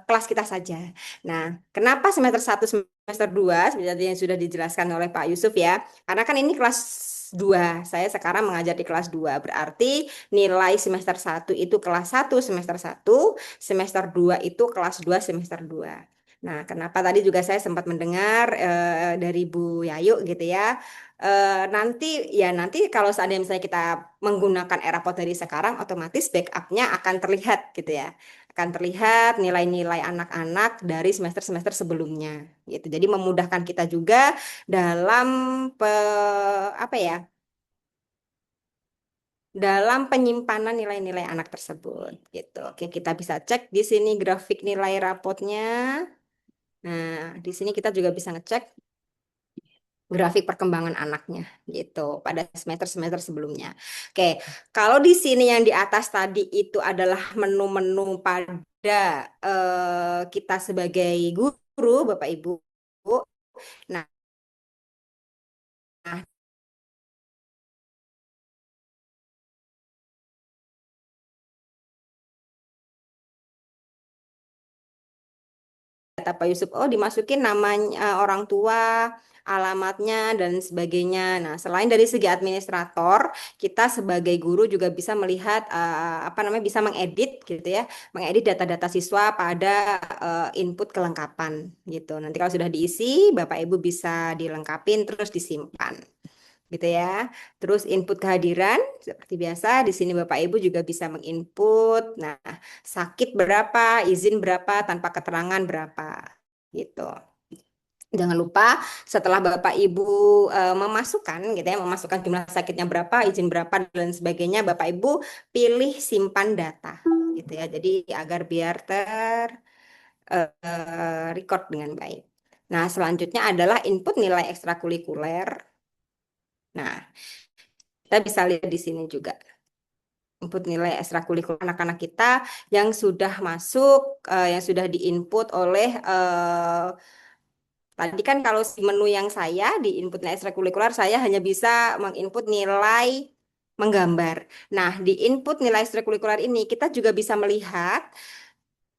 S1: kelas kita saja. Nah, kenapa semester 1 semester 2 seperti yang sudah dijelaskan oleh Pak Yusuf ya. Karena kan ini kelas 2. Saya sekarang mengajar di kelas 2. Berarti nilai semester 1 itu kelas 1 semester 1, semester 2 itu kelas 2 semester 2. Nah, kenapa tadi juga saya sempat mendengar dari Bu Yayu gitu ya. Nanti ya nanti kalau seandainya misalnya kita menggunakan Erapot dari sekarang, otomatis backupnya akan terlihat gitu ya. Akan terlihat nilai-nilai anak-anak dari semester-semester sebelumnya gitu. Jadi memudahkan kita juga dalam apa ya? Dalam penyimpanan nilai-nilai anak tersebut gitu. Oke, kita bisa cek di sini grafik nilai rapotnya. Nah, di sini kita juga bisa ngecek grafik perkembangan anaknya gitu pada semester-semester sebelumnya. Oke, kalau di sini yang di atas tadi itu adalah menu-menu pada kita sebagai guru, Bapak Ibu. Nah, kata Pak Yusuf, oh dimasukin namanya orang tua, alamatnya dan sebagainya. Nah, selain dari segi administrator, kita sebagai guru juga bisa melihat apa namanya bisa mengedit gitu ya, mengedit data-data siswa pada input kelengkapan gitu. Nanti kalau sudah diisi, Bapak Ibu bisa dilengkapin terus disimpan gitu ya. Terus input kehadiran seperti biasa di sini Bapak Ibu juga bisa menginput. Nah, sakit berapa, izin berapa, tanpa keterangan berapa gitu. Jangan lupa setelah Bapak Ibu memasukkan gitu ya, memasukkan jumlah sakitnya berapa, izin berapa dan sebagainya, Bapak Ibu pilih simpan data gitu ya. Jadi agar biar record dengan baik. Nah, selanjutnya adalah input nilai ekstrakurikuler. Nah, kita bisa lihat di sini juga input nilai ekstrakurikuler anak-anak kita yang sudah masuk, yang sudah diinput oleh tadi kan kalau si menu yang saya di input nilai ekstrakurikuler saya hanya bisa menginput nilai menggambar. Nah, di input nilai ekstrakurikuler ini kita juga bisa melihat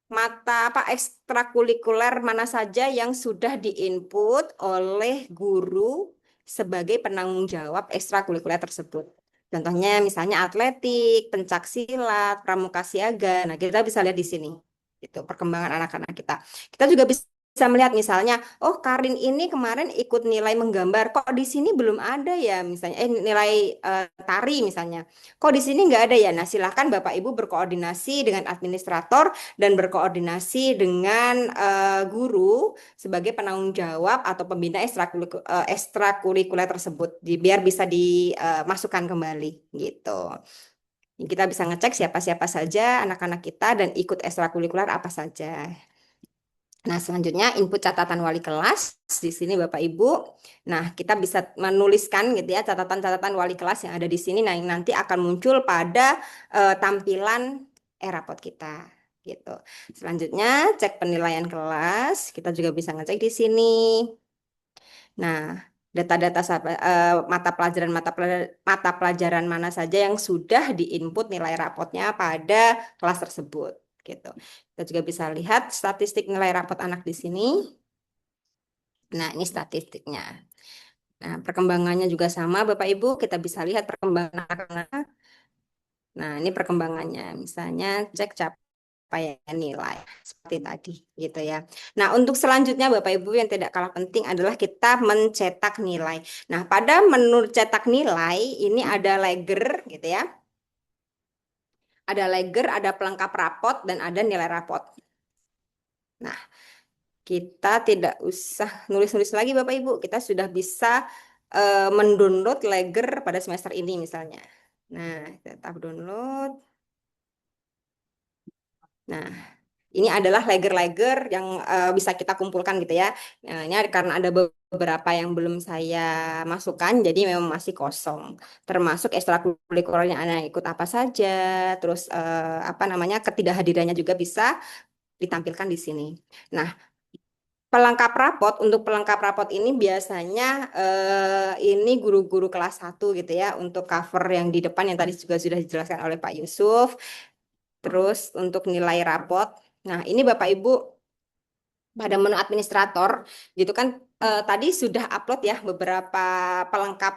S1: mata apa ekstrakurikuler mana saja yang sudah diinput oleh guru sebagai penanggung jawab ekstrakurikuler tersebut. Contohnya misalnya atletik, pencak silat, pramuka siaga. Nah, kita bisa lihat di sini. Itu perkembangan anak-anak kita. Kita juga bisa melihat misalnya, oh Karin ini kemarin ikut nilai menggambar, kok di sini belum ada ya misalnya, nilai tari misalnya. Kok di sini nggak ada ya? Nah, silahkan Bapak Ibu berkoordinasi dengan administrator dan berkoordinasi dengan guru sebagai penanggung jawab atau pembina ekstrakurikuler tersebut biar bisa dimasukkan kembali gitu. Kita bisa ngecek siapa-siapa saja anak-anak kita dan ikut ekstrakurikuler apa saja. Nah, selanjutnya input catatan wali kelas di sini Bapak Ibu. Nah, kita bisa menuliskan gitu ya catatan-catatan wali kelas yang ada di sini. Nah, yang nanti akan muncul pada tampilan e-raport kita gitu. Selanjutnya cek penilaian kelas. Kita juga bisa ngecek di sini. Nah, data-data mata pelajaran mana saja yang sudah diinput nilai rapotnya pada kelas tersebut gitu. Kita juga bisa lihat statistik nilai rapot anak di sini. Nah, ini statistiknya. Nah, perkembangannya juga sama Bapak Ibu, kita bisa lihat perkembangan anak-anak. Nah, ini perkembangannya. Misalnya cek capaian nilai seperti tadi gitu ya. Nah, untuk selanjutnya Bapak Ibu yang tidak kalah penting adalah kita mencetak nilai. Nah, pada menu cetak nilai ini ada legger gitu ya. Ada legger, ada pelengkap rapot dan ada nilai rapot. Nah, kita tidak usah nulis-nulis lagi Bapak Ibu. Kita sudah bisa mendownload legger pada semester ini misalnya. Nah, kita tap download. Nah, ini adalah lager-lager yang bisa kita kumpulkan gitu ya. Nah, ini karena ada beberapa yang belum saya masukkan, jadi memang masih kosong. Termasuk ekstrakurikulernya anak ikut apa saja, terus apa namanya ketidakhadirannya juga bisa ditampilkan di sini. Nah, pelengkap rapot untuk pelengkap rapot ini biasanya ini guru-guru kelas 1 gitu ya untuk cover yang di depan yang tadi juga sudah dijelaskan oleh Pak Yusuf. Terus untuk nilai rapot. Nah, ini Bapak Ibu pada menu administrator gitu kan tadi sudah upload ya beberapa pelengkap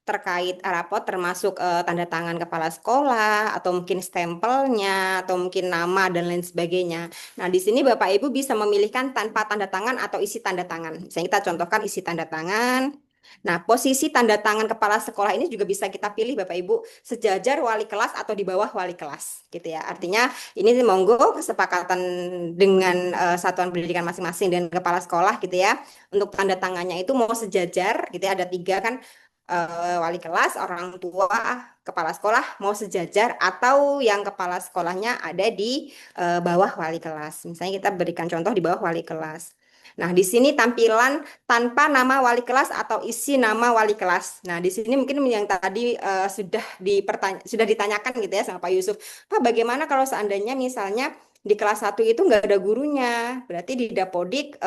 S1: terkait rapot termasuk tanda tangan kepala sekolah atau mungkin stempelnya atau mungkin nama dan lain sebagainya. Nah, di sini Bapak Ibu bisa memilihkan tanpa tanda tangan atau isi tanda tangan. Misalnya kita contohkan isi tanda tangan. Nah, posisi tanda tangan kepala sekolah ini juga bisa kita pilih Bapak Ibu sejajar wali kelas atau di bawah wali kelas gitu ya. Artinya ini monggo kesepakatan dengan satuan pendidikan masing-masing dan kepala sekolah gitu ya. Untuk tanda tangannya itu mau sejajar gitu ya, ada tiga kan, wali kelas, orang tua, kepala sekolah mau sejajar atau yang kepala sekolahnya ada di bawah wali kelas. Misalnya kita berikan contoh di bawah wali kelas. Nah, di sini tampilan tanpa nama wali kelas atau isi nama wali kelas. Nah, di sini mungkin yang tadi sudah ditanyakan gitu ya sama Pak Yusuf. Pak, bagaimana kalau seandainya misalnya di kelas 1 itu nggak ada gurunya? Berarti di Dapodik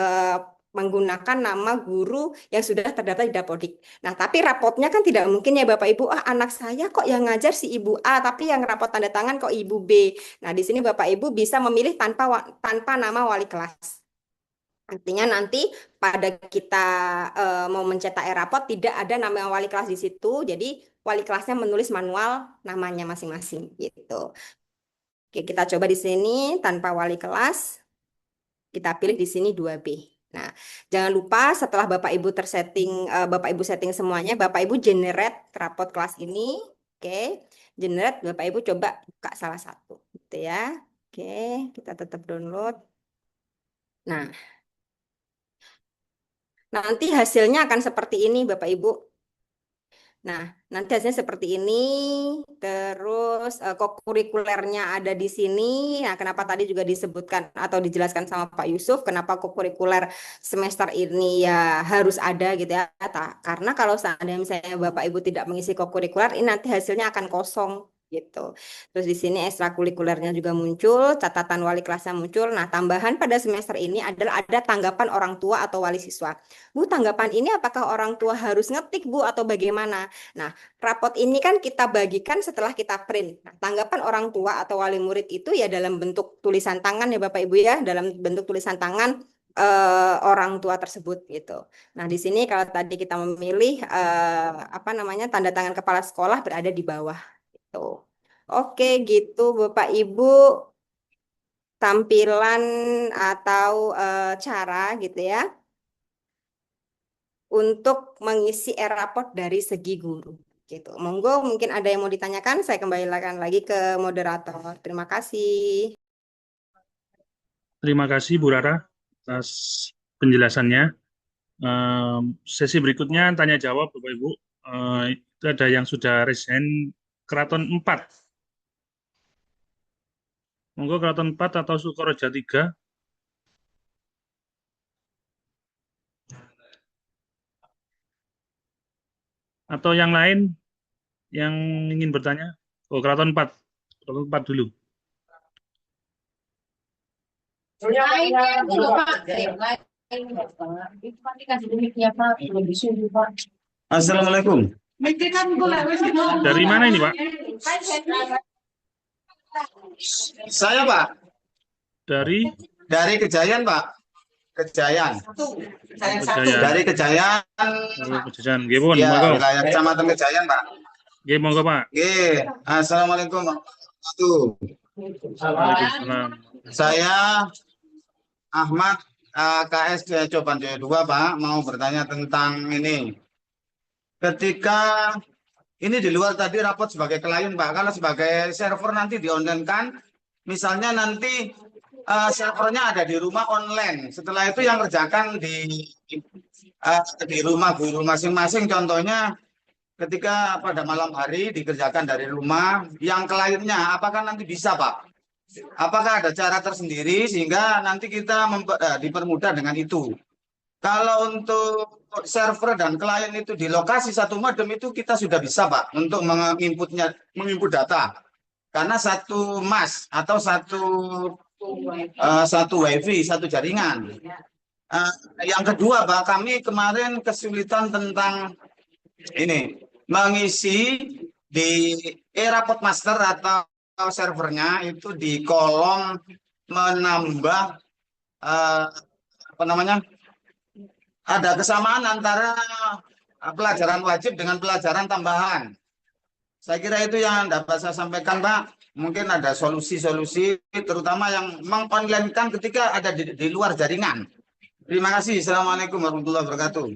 S1: menggunakan nama guru yang sudah terdaftar di Dapodik. Nah, tapi rapotnya kan tidak mungkin ya Bapak Ibu, anak saya kok yang ngajar si Ibu A, tapi yang rapot tanda tangan kok Ibu B. Nah, di sini Bapak Ibu bisa memilih tanpa nama wali kelas. Artinya nanti pada kita mau mencetak e-rapot tidak ada nama wali kelas di situ, jadi wali kelasnya menulis manual namanya masing-masing gitu. Oke, kita coba di sini tanpa wali kelas. Kita pilih di sini 2B. Nah, jangan lupa setelah Bapak Ibu Bapak Ibu setting semuanya, Bapak Ibu generate rapot kelas ini. Oke, generate, Bapak Ibu coba buka salah satu gitu ya. Oke, kita tetap download. Nah, nanti hasilnya akan seperti ini Bapak Ibu. Nah, nanti hasilnya seperti ini. Terus kokurikulernya ada di sini. Nah, kenapa tadi juga disebutkan atau dijelaskan sama Pak Yusuf, kenapa kokurikuler semester ini ya harus ada gitu ya. Karena kalau seandainya misalnya Bapak Ibu tidak mengisi kokurikuler, ini nanti hasilnya akan kosong gitu. Terus di sini ekstrakurikulernya juga muncul, catatan wali kelasnya muncul. Nah, tambahan pada semester ini adalah ada tanggapan orang tua atau wali siswa. Bu, tanggapan ini apakah orang tua harus ngetik, Bu, atau bagaimana? Nah, rapot ini kan kita bagikan setelah kita print. Nah, tanggapan orang tua atau wali murid itu ya dalam bentuk tulisan tangan ya Bapak Ibu ya, dalam bentuk tulisan tangan orang tua tersebut gitu. Nah, di sini kalau tadi kita memilih apa namanya tanda tangan kepala sekolah berada di bawah gitu. Oke, gitu Bapak Ibu tampilan atau cara gitu ya untuk mengisi e-raport dari segi guru. Gitu. Monggo mungkin ada yang mau ditanyakan, saya kembalikan lagi ke moderator. Terima kasih.
S2: Terima kasih Bu Rara atas penjelasannya. Sesi berikutnya tanya jawab Bapak Ibu. Itu ada yang sudah raise hand Keraton 4. Monggo Keraton 4 atau Sukoroja 3. Atau yang lain yang ingin bertanya? Oh, Keraton 4. Keraton 4 dulu.
S3: Assalamualaikum.
S2: Dari mana ini, Pak?
S3: Saya Pak
S2: Dari
S3: Kejayan Pak. Kejayan.
S2: Kejayan.
S3: Dari Kejayan.
S2: Oh, Kejayan. Nggih, pun,
S3: Ya,
S2: monggo.
S3: wilayah Kecamatan Kejayan Pak.
S2: Nggih, monggo Pak.
S3: Oke. Assalamualaikum warahmatullahi
S2: Waalaikumsalam.
S3: Saya Ahmad KS Coban Jaya 2 Pak, mau bertanya tentang ini. Ketika ini di luar tadi rapot sebagai klien Pak, kalau sebagai server nanti di online kan, misalnya nanti servernya ada di rumah online. Setelah itu yang kerjakan di rumah guru masing-masing. Contohnya ketika pada malam hari dikerjakan dari rumah, yang kliennya apakah nanti bisa Pak? Apakah ada cara tersendiri sehingga nanti kita dipermudah dengan itu? Kalau untuk server dan klien itu di lokasi satu modem itu kita sudah bisa Pak untuk menginput data. Karena satu MAS atau satu WiFi, satu jaringan. Yang kedua Pak, kami kemarin kesulitan tentang ini mengisi di e-rapot master atau servernya itu di kolom menambah apa namanya, ada kesamaan antara pelajaran wajib dengan pelajaran tambahan. Saya kira itu yang dapat saya sampaikan, Pak. Mungkin ada solusi-solusi, terutama yang mengonlinekan ketika ada di luar jaringan. Terima kasih. Assalamualaikum warahmatullahi wabarakatuh.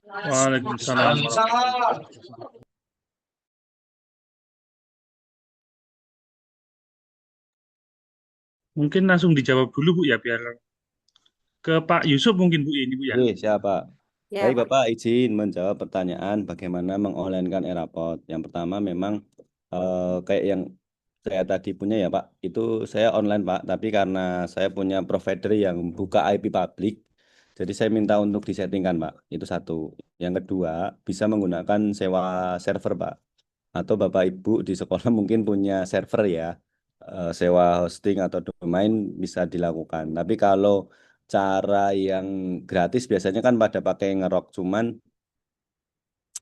S2: Waalaikumsalam warahmatullahi wabarakatuh. Mungkin langsung dijawab dulu Bu ya, biar ke Pak Yusuf mungkin Bu ini Bu ya.
S4: Oke, siapa?
S1: Ya,
S4: Baik,
S1: Pak.
S4: Bapak izin menjawab pertanyaan bagaimana mengonlinekan e-raport. Yang pertama memang kayak yang saya tadi punya ya Pak, itu saya online Pak, tapi karena saya punya provider yang buka IP publik, jadi saya minta untuk disettingkan Pak. Itu satu. Yang kedua, bisa menggunakan sewa server Pak. Atau Bapak Ibu di sekolah mungkin punya server ya, sewa hosting atau domain bisa dilakukan. Tapi kalau cara yang gratis biasanya kan pada pakai ngerok, cuman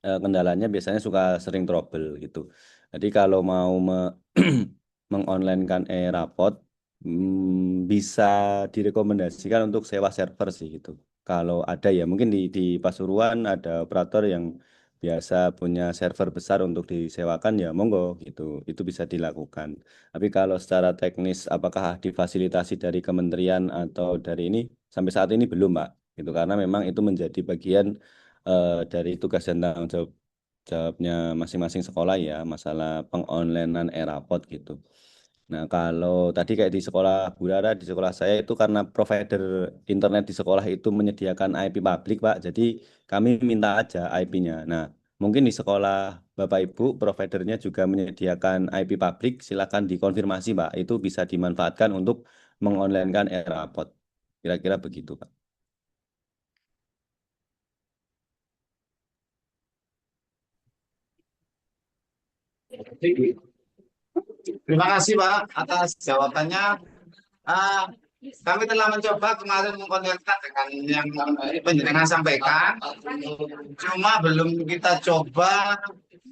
S4: kendalanya biasanya suka sering trouble gitu. Jadi kalau mau mengonlinekan e-raport, bisa direkomendasikan untuk sewa server sih gitu. Kalau ada ya mungkin di Pasuruan ada operator yang biasa punya server besar untuk disewakan ya monggo gitu. Itu bisa dilakukan. Tapi kalau secara teknis apakah difasilitasi dari kementerian atau dari ini sampai saat ini belum, Pak. Gitu karena memang itu menjadi bagian dari tugas dan tanggung jawabnya masing-masing sekolah ya, masalah pengonlinean e-raport gitu. Nah, kalau tadi kayak di sekolah Bu Rara, di sekolah saya itu karena provider internet di sekolah itu menyediakan IP publik, Pak. Jadi kami minta aja IP-nya. Nah, mungkin di sekolah Bapak Ibu providernya juga menyediakan IP publik, silakan dikonfirmasi, Pak. Itu bisa dimanfaatkan untuk mengonlinekan e-raport. Kira-kira begitu, Pak.
S3: Terima kasih, Pak, atas jawabannya. Ah, kami telah mencoba kemarin mengkonsultasikan dengan yang penjenengan sampaikan, cuma belum kita coba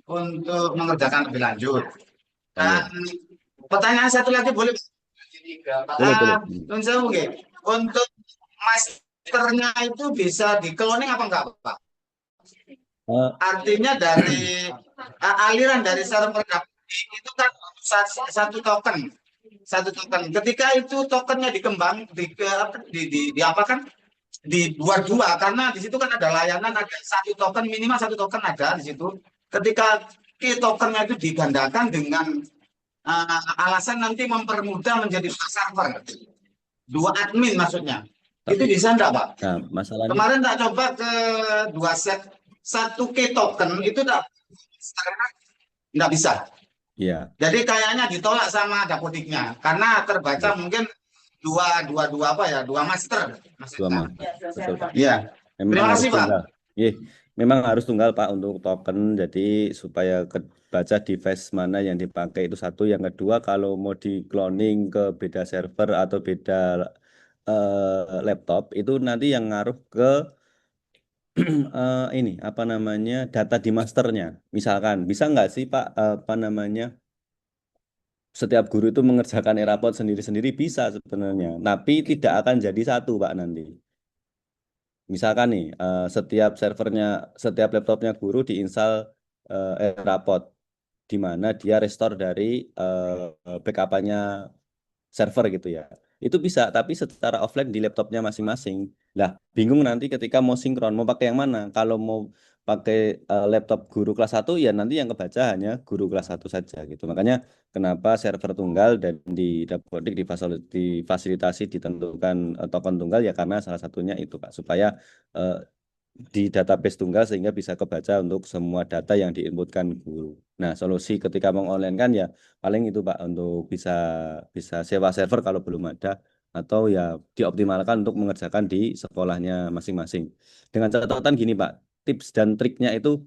S3: untuk mengerjakan lebih lanjut. Dan pertanyaan satu lagi boleh?
S4: Boleh.
S3: Nun sewu, nggih. Untuk masternya itu bisa di cloning apa enggak, Pak? Artinya dari aliran dari server itu kan satu token, satu token. Ketika itu tokennya dikembang, di apa kan? Dibuat dua karena di situ kan ada layanan, ada satu token, minimal satu token ada di situ. Ketika tokennya itu digandakan dengan alasan nanti mempermudah menjadi dua server, dua admin maksudnya. Itu bisa enggak, Pak?
S4: Nah, masalahnya
S3: Kemarin tak coba ke dua set, satu key token itu enggak bisa.
S4: ya.
S3: Jadi kayaknya ditolak sama Dapodiknya karena terbaca mungkin dua master.
S4: Dua mas. Betul, Pak.
S3: Iya.
S4: Memang
S3: Terima
S4: harus
S3: kasih, Pak.
S4: tunggal. Iya, memang harus tunggal Pak untuk token. Jadi supaya kebaca device mana yang dipakai itu satu. Yang kedua kalau mau di cloning ke beda server atau beda laptop itu nanti yang ngaruh ke ini apa namanya data di masternya. Misalkan bisa nggak sih Pak apa namanya setiap guru itu mengerjakan e-raport sendiri-sendiri bisa sebenarnya. Tapi tidak akan jadi satu Pak nanti. Misalkan nih, setiap laptopnya guru diinstal AirPod, di mana dia restore dari backup-nya server gitu ya. Itu bisa, tapi secara offline di laptopnya masing-masing. Lah, bingung nanti ketika mau sinkron, mau pakai yang mana? Kalau mau pakai laptop guru kelas 1, ya nanti yang kebaca hanya guru kelas 1 saja gitu. Makanya kenapa server tunggal dan di Dapodik difasilitasi ditentukan token tunggal ya karena salah satunya itu Pak, supaya eh, di database tunggal sehingga bisa kebaca untuk semua data yang diinputkan guru. Nah, solusi ketika mengonline kan ya paling itu Pak untuk bisa bisa sewa server kalau belum ada atau ya dioptimalkan untuk mengerjakan di sekolahnya masing-masing. Dengan catatan gini Pak, tips dan triknya itu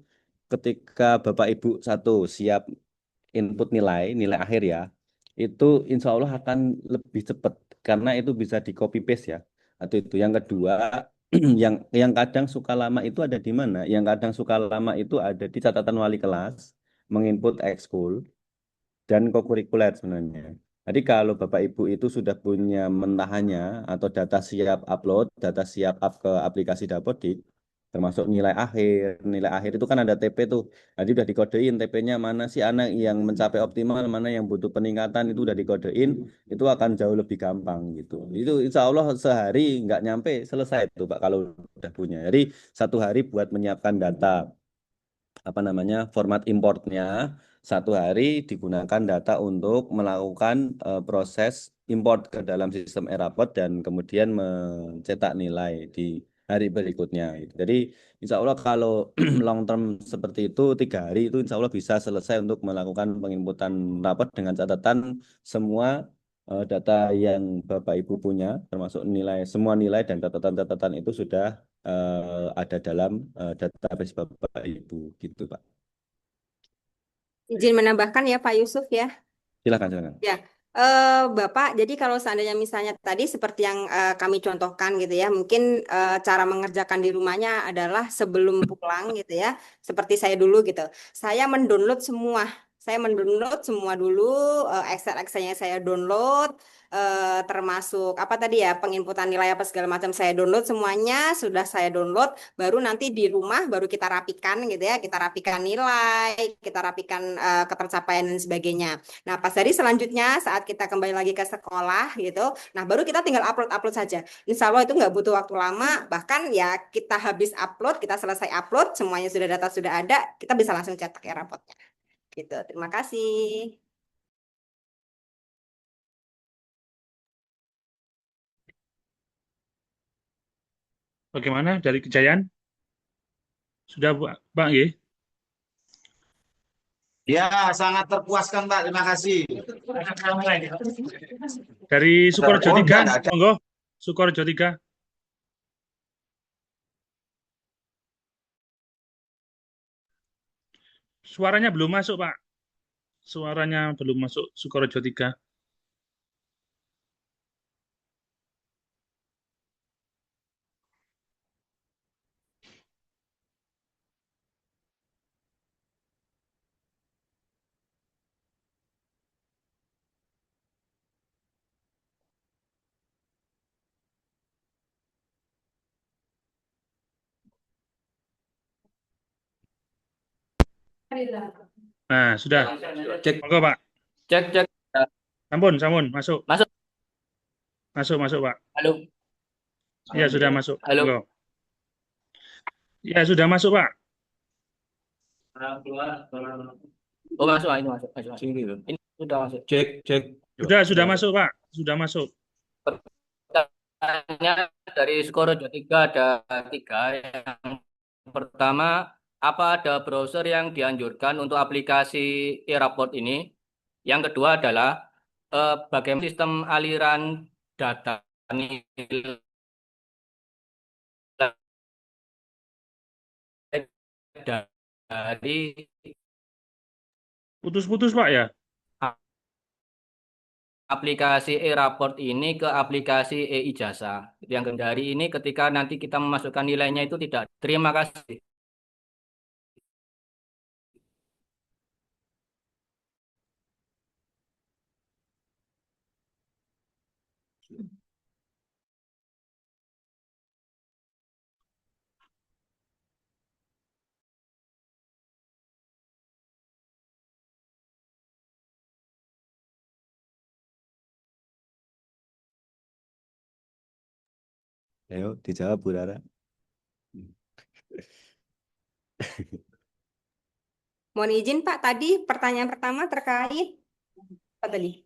S4: ketika Bapak Ibu satu siap input nilai akhir ya, itu insya Allah akan lebih cepat karena itu bisa di copy paste ya. Atau itu yang kedua, yang kadang suka lama itu ada di mana? Yang kadang suka lama itu ada di catatan wali kelas, menginput ekskul dan kokurikuler sebenarnya. Jadi kalau Bapak Ibu itu sudah punya mentahannya atau data siap upload, data siap up ke aplikasi Dapodik, termasuk nilai akhir. Nilai akhir itu kan ada TP tuh. Nanti udah dikodein TP-nya mana sih anak yang mencapai optimal, mana yang butuh peningkatan itu udah dikodein, itu akan jauh lebih gampang gitu. Itu insya Allah sehari nggak nyampe selesai tuh Pak kalau udah punya. Jadi 1 hari buat menyiapkan data apa namanya format importnya, 1 hari digunakan data untuk melakukan proses import ke dalam sistem Eraport dan kemudian mencetak nilai di hari berikutnya gitu. Jadi insya Allah kalau long term seperti itu 3 hari itu insya Allah bisa selesai untuk melakukan penginputan raport dengan catatan semua data yang Bapak Ibu punya termasuk nilai semua nilai dan catatan-catatan itu sudah ada dalam database Bapak Ibu gitu Pak.
S1: Izin menambahkan ya Pak Yusuf ya.
S4: Silakan silakan.
S1: Ya, Bapak, jadi kalau seandainya misalnya tadi seperti yang kami contohkan gitu ya, mungkin cara mengerjakan di rumahnya adalah sebelum pulang gitu ya, seperti saya dulu gitu. Saya mendownload semua dulu, Excel-Excelnya saya download, termasuk apa tadi ya, penginputan nilai apa segala macam saya download semuanya, sudah saya download, baru nanti di rumah baru kita rapikan gitu ya, kita rapikan nilai, kita rapikan ketercapaian dan sebagainya. Nah, pas hari selanjutnya saat kita kembali lagi ke sekolah gitu, nah baru kita tinggal upload saja. Insya Allah itu nggak butuh waktu lama, bahkan ya kita habis upload, kita selesai upload, semuanya sudah data sudah ada, kita bisa langsung cetak ya rapotnya. Gitu. Terima kasih.
S2: Bagaimana dari Kejayaan? Sudah Pak nggih?
S3: Ya, sangat terpuaskan Pak. Terima kasih.
S2: Dari Sukorejo
S3: Oh,
S2: 3,
S3: enggak ada.
S2: monggo. Sukorejo 3. Suaranya belum masuk, Pak. Suaranya belum masuk Sukorejo 3. Nah, sudah.
S5: Cek,
S2: Monggo, Pak.
S5: cek, cek.
S2: Sampun, masuk.
S5: Masuk.
S2: Masuk, Pak.
S5: Halo,
S2: Ya, sudah masuk.
S5: halo.
S2: Monggo. Ya, sudah masuk, Pak.
S5: Oh, masuk, ini masuk. Ini sudah masuk. Cek, cek.
S2: Sudah masuk, Pak. Sudah masuk.
S5: Pertanyaan dari Sukorejo 3 ada 3. Yang pertama, apa ada browser yang dianjurkan untuk aplikasi e-raport ini? Yang kedua adalah bagaimana sistem aliran data nilai dari
S2: Putus-putus, Pak ya?
S5: aplikasi e-raport ini ke aplikasi e-ijazah. Yang dari ini ketika nanti kita memasukkan nilainya itu tidak. Terima kasih.
S4: Ayo dijawab Bu Rara.
S1: Mohon izin Pak, tadi pertanyaan pertama terkait apa tadi?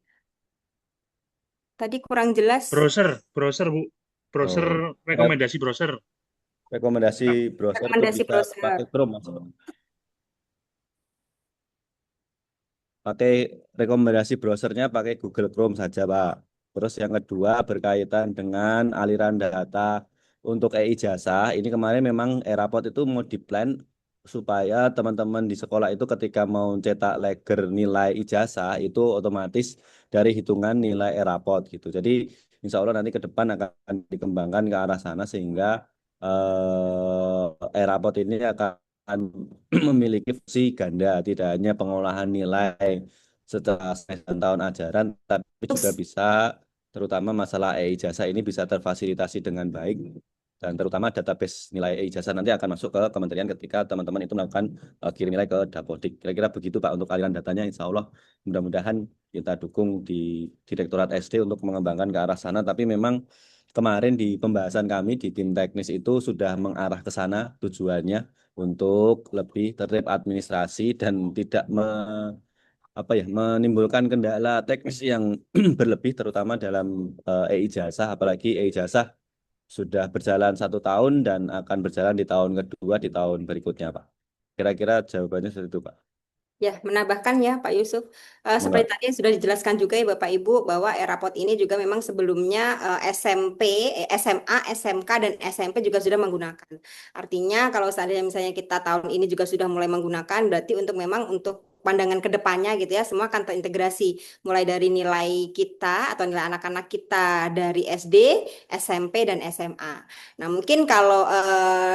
S1: Tadi kurang jelas.
S2: Browser, Bu. Browser,
S4: Oh,
S2: rekomendasi browser.
S4: rekomendasi browser itu
S1: Rekomendasi
S4: bisa
S1: browser.
S4: pakai Chrome Mas. Pakai rekomendasi browsernya pakai Google Chrome saja Pak. Terus yang kedua berkaitan dengan aliran data untuk e-ijazah. Ini kemarin memang e-raport itu mau diplan supaya teman-teman di sekolah itu ketika mau cetak leger nilai ijazah itu otomatis dari hitungan nilai e-raport gitu. Jadi insya Allah nanti ke depan akan dikembangkan ke arah sana sehingga e-raport ini akan memiliki fungsi ganda, tidak hanya pengolahan nilai setelah semester tahun ajaran, tapi juga bisa terutama masalah e-ijazah ini bisa terfasilitasi dengan baik Dan terutama database nilai ijazah nanti akan masuk ke kementerian ketika teman-teman itu melakukan kirim nilai ke Dapodik. Kira-kira begitu Pak untuk aliran datanya. Insya Allah mudah-mudahan kita dukung di Direktorat SD untuk mengembangkan ke arah sana. Tapi memang kemarin di pembahasan kami di tim teknis itu sudah mengarah ke sana tujuannya untuk lebih tertib administrasi dan tidak menimbulkan kendala teknis yang berlebih terutama dalam e-ijazah, apalagi e-ijazah sudah berjalan 1 tahun dan akan berjalan di tahun kedua di tahun berikutnya, Pak. Kira-kira jawabannya seperti itu, Pak.
S1: Ya, menambahkan ya Pak Yusuf,
S4: Monggo.
S1: seperti tadi sudah dijelaskan juga ya Bapak Ibu bahwa e-raport ini juga memang sebelumnya SMP, SMA, SMK dan SMP juga sudah menggunakan. Artinya kalau seandainya misalnya kita tahun ini juga sudah mulai menggunakan, berarti memang untuk pandangan ke depannya gitu ya, semua akan terintegrasi mulai dari nilai kita atau nilai anak-anak kita dari SD, SMP dan SMA. Nah, mungkin kalau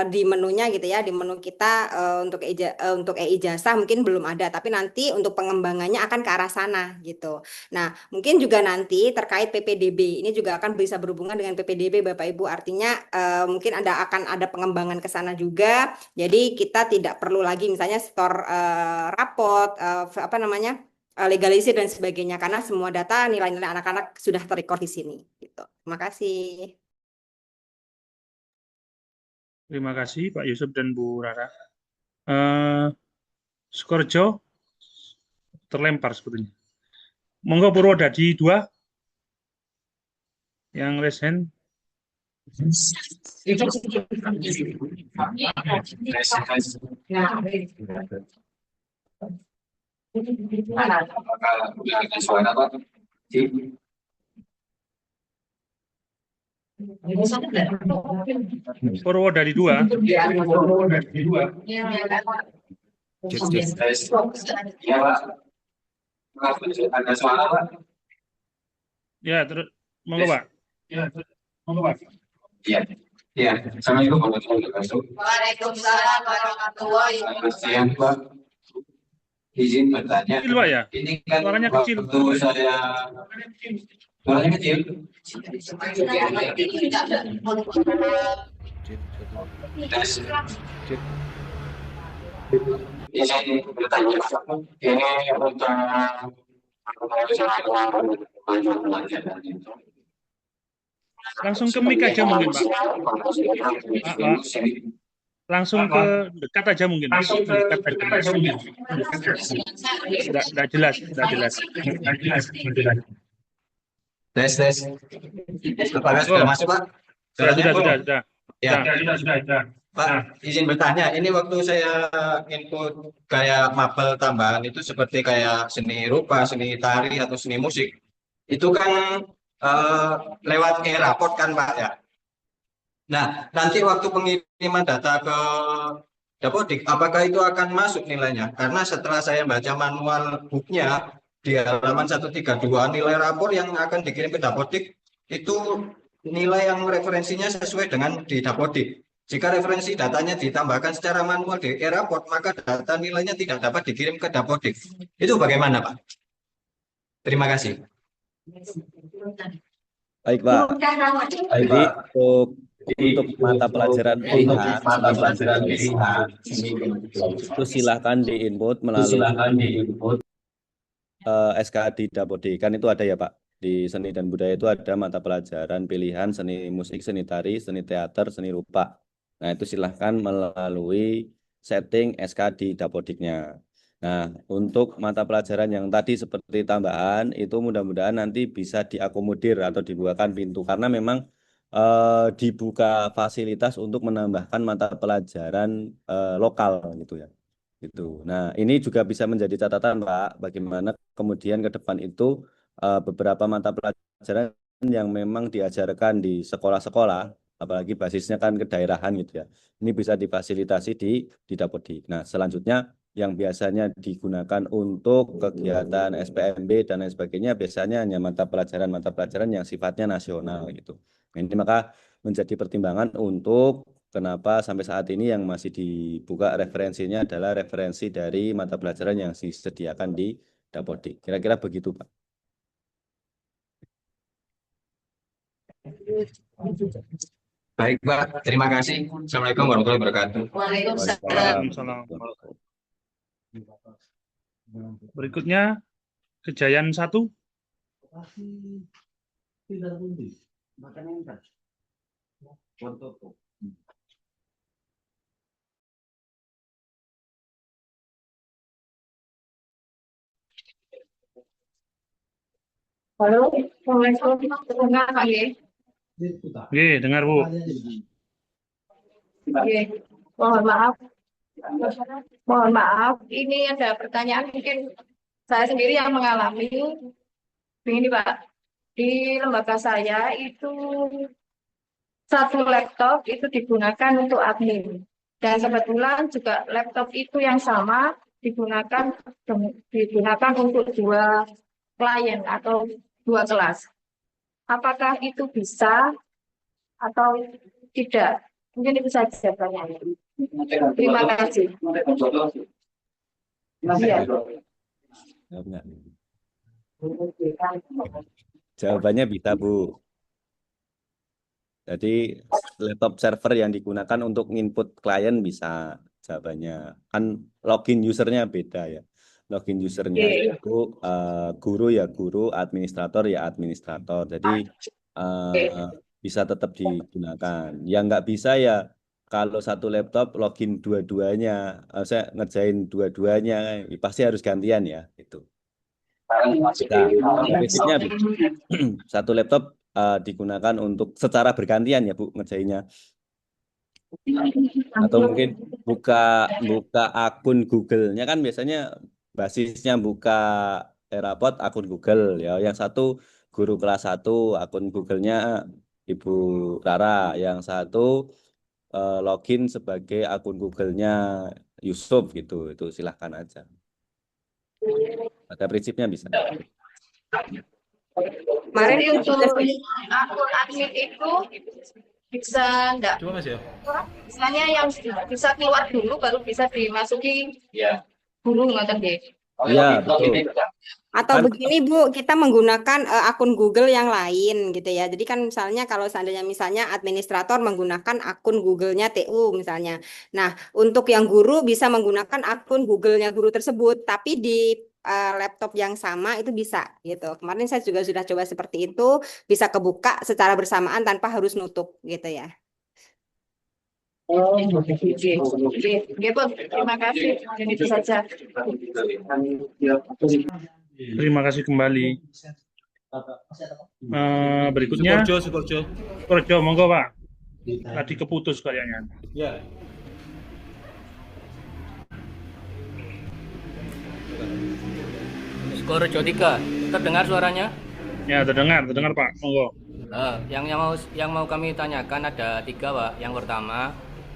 S1: di menunya gitu ya, di menu kita untuk e-ijazah mungkin belum ada, tapi nanti untuk pengembangannya akan ke arah sana gitu. Nah, mungkin juga nanti terkait PPDB, ini juga akan bisa berhubungan dengan PPDB Bapak Ibu. Artinya mungkin akan ada pengembangan ke sana juga. Jadi kita tidak perlu lagi misalnya store raport legalisir dan sebagainya karena semua data nilai-nilai anak-anak sudah terrecord di sini gitu. Terima kasih.
S2: Terima kasih Pak Yusuf dan Bu Rara. Eh, Sukorejo terlempar sebetulnya. Monggo Purwodadi 2 yang raise hand. Purwodadi 2. Ya, terus monggo Pak.
S6: Iya. Assalamualaikum warahmatullahi wabarakatuh.
S7: Waalaikumsalam warahmatullahi
S6: Selamat siang, Pak. Izin bertanya.
S2: Kecil Pak ya?
S6: Ini kan
S2: Suaranya kecil.
S6: waktu suaranya kecil. Tes. Izin bertanya, Pak. Ini untuk
S2: Langsung ke mic aja mungkin Pak. Langsung ke dekat aja mungkin. Dekat aja. Nggak jelas, nggak jelas.
S6: Tes. Apakah sudah masuk, Pak?
S2: Sudah.
S6: Ya. Pak, izin bertanya, ini waktu saya input kayak mapel tambahan itu seperti kayak seni rupa, seni tari, atau seni musik, itu kan lewat e-raport kan Pak ya. Nah, nanti waktu pengiriman data ke Dapodik, apakah itu akan masuk nilainya? Karena setelah saya baca manual booknya di halaman 132, nilai rapor yang akan dikirim ke Dapodik itu nilai yang referensinya sesuai dengan di Dapodik. Jika referensi datanya ditambahkan secara manual di e-raport, maka data nilainya tidak dapat dikirim ke Dapodik. Itu bagaimana, Pak? Terima kasih.
S4: Baik, Pak. Jadi untuk mata pelajaran pilihan itu silahkan diinput melalui SK di Dapodik. Kan itu ada ya Pak. Di seni dan budaya itu ada mata pelajaran pilihan seni musik, seni tari, seni teater, seni rupa. Nah, itu silahkan melalui setting SK di Dapodiknya. Nah, untuk mata pelajaran yang tadi seperti tambahan, itu mudah-mudahan nanti bisa diakomodir atau dibukakan pintu. Karena memang dibuka fasilitas untuk menambahkan mata pelajaran lokal gitu ya. Gitu. Nah, ini juga bisa menjadi catatan, Pak, bagaimana kemudian ke depan itu beberapa mata pelajaran yang memang diajarkan di sekolah-sekolah, apalagi basisnya kan kedaerahan gitu ya. Ini bisa difasilitasi di Dapodik. Nah, selanjutnya yang biasanya digunakan untuk kegiatan SPMB dan lain sebagainya biasanya hanya mata pelajaran yang sifatnya nasional gitu. Ini maka menjadi pertimbangan untuk kenapa sampai saat ini yang masih dibuka referensinya adalah referensi dari mata pelajaran yang disediakan di Dapodik. Kira-kira begitu, Pak.
S6: Baik, Pak. Terima kasih. Assalamualaikum warahmatullahi wabarakatuh.
S7: Waalaikumsalam.
S2: Waalaikumsalam. Berikutnya Kejayaan 1.
S7: Halo, Assalamualaikum. Dengar Pak Ye?
S2: Oke, dengar Bu.
S7: Ye. Mohon maaf. Mohon maaf, ini ada pertanyaan mungkin saya sendiri yang mengalami. Begini Pak, di lembaga saya itu satu laptop itu digunakan untuk admin. Dan kebetulan juga laptop itu yang sama digunakan untuk dua klien atau dua kelas. Apakah itu bisa atau tidak? Mungkin itu saja pertanyaannya. Terima kasih. Iya.
S4: Jawab nggak? Jawabannya bisa, Bu. Jadi laptop server yang digunakan untuk input klien bisa, jawabannya. Kan login usernya beda ya. Login usernya
S7: Iya.
S4: itu guru ya guru, administrator ya administrator. Jadi bisa tetap digunakan. Yang nggak bisa ya kalau satu laptop login dua-duanya, saya ngerjain dua-duanya, pasti harus gantian ya itu. Nah, prinsipnya satu laptop digunakan untuk secara bergantian ya Bu ngerjainnya. Atau mungkin buka akun Google-nya kan biasanya basisnya buka Eraport akun Google ya. Yang satu guru kelas 1 akun Google-nya Ibu Rara, yang satu login sebagai akun Google-nya Yusuf gitu. Itu silahkan aja. Pada prinsipnya bisa.
S7: Kemarin untuk akun admin itu bisa enggak?
S2: Coba Mas ya.
S7: Misalnya yang bisa keluar dulu baru bisa dimasuki guru ngoten nggih.
S4: Iya, betul.
S1: Atau
S4: Kan
S1: begini Bu, kita menggunakan akun Google yang lain gitu ya. Jadi kan misalnya kalau seandainya misalnya administrator menggunakan akun Google-nya TU misalnya. Nah, untuk yang guru bisa menggunakan akun Google-nya guru tersebut, tapi di laptop yang sama itu bisa gitu. Kemarin saya juga sudah coba seperti itu, bisa kebuka secara bersamaan tanpa harus nutup gitu ya.
S7: Oh, oke. Oke, Bu. Terima kasih. Jadi itu saja.
S2: Terima kasih kembali. Berikutnya Sukorejo, monggo Pak. Tadi keputus kayaknya.
S5: Sukorejo 3, terdengar suaranya?
S2: Ya, terdengar Pak. Monggo.
S5: Yang mau kami tanyakan ada 3 Pak. Yang pertama,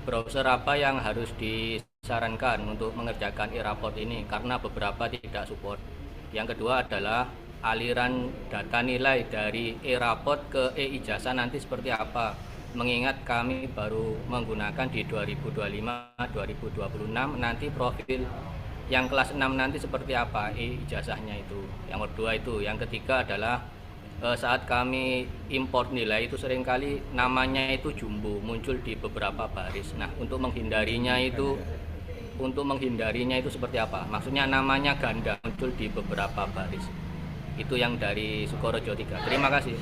S5: browser apa yang harus disarankan untuk mengerjakan e-raport ini karena beberapa tidak support. Yang kedua adalah aliran data nilai dari e-raport ke e-ijazah nanti seperti apa, mengingat kami baru menggunakan di 2025-2026, nanti profil yang kelas 6 nanti seperti apa e-ijazahnya itu. Yang kedua itu. Yang ketiga adalah saat kami import nilai itu seringkali namanya itu jumbo, muncul di beberapa baris. Nah, untuk menghindarinya itu seperti apa? Maksudnya namanya ganda muncul di beberapa baris. Itu yang dari Sukorejo 3. Terima kasih.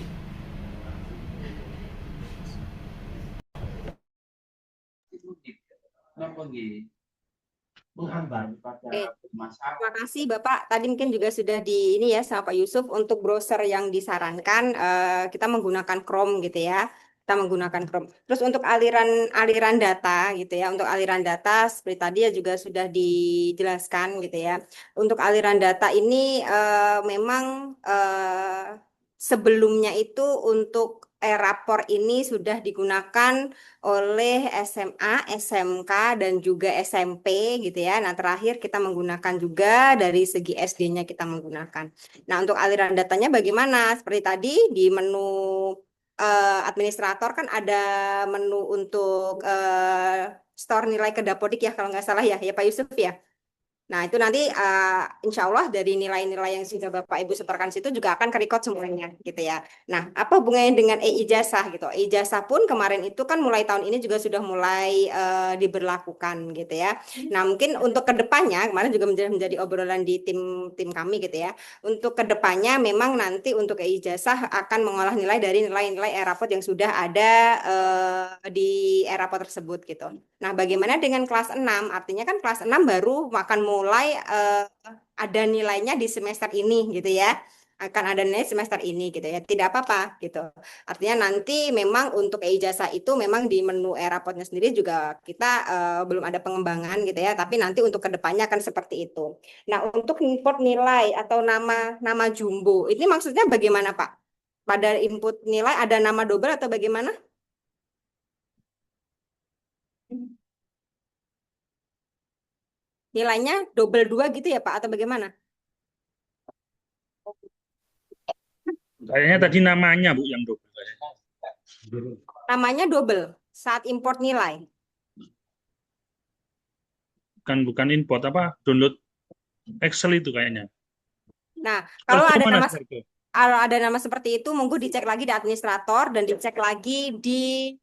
S1: Terima kasih Bapak. Tadi mungkin juga sudah di ini ya sama Pak Yusuf untuk browser yang disarankan kita menggunakan Chrome gitu ya. Kita menggunakan Chrome. Terus untuk aliran data gitu ya. Untuk aliran data seperti tadi ya juga sudah dijelaskan gitu ya. Untuk aliran data ini memang sebelumnya itu untuk rapor ini sudah digunakan oleh SMA, SMK, dan juga SMP gitu ya. Nah, terakhir kita menggunakan juga dari segi SD-nya kita menggunakan. Nah, untuk aliran datanya bagaimana? Seperti tadi di menu administrator kan ada menu untuk store nilai ke Dapodik ya, kalau nggak salah ya Pak Yusuf ya. Nah, itu nanti insya Allah dari nilai-nilai yang sudah Bapak Ibu setorkan situ juga akan kerekod semuanya gitu ya. Nah, apa hubungannya dengan e-ijazah gitu? E-ijazah pun kemarin itu kan mulai tahun ini juga sudah mulai diberlakukan gitu ya. Nah, mungkin untuk kedepannya kemarin juga menjadi obrolan di tim kami gitu ya. Untuk kedepannya memang nanti untuk e-ijazah akan mengolah nilai dari nilai-nilai e-rapot yang sudah ada di e-rapot tersebut gitu. Nah, bagaimana dengan kelas 6? Artinya kan kelas 6 baru akan mulai ada nilainya di semester ini gitu ya. Akan ada nilai semester ini gitu ya. Tidak apa-apa gitu. Artinya nanti memang untuk ijazah itu memang di menu e-rapotnya sendiri juga kita belum ada pengembangan gitu ya. Tapi nanti untuk kedepannya akan seperti itu. Nah, untuk import nilai atau nama jumbo, ini maksudnya bagaimana Pak? Pada input nilai ada nama double atau bagaimana? Nilainya double 2 gitu ya Pak atau bagaimana?
S2: Kayaknya tadi namanya Bu yang double.
S1: Namanya double saat import nilai.
S2: Bukan import apa? Download Excel itu kayaknya.
S1: Nah, kalau
S2: Server
S1: ada
S2: mana
S1: nama
S2: server?
S1: kalau ada nama seperti itu, monggo dicek lagi di administrator dan dicek lagi di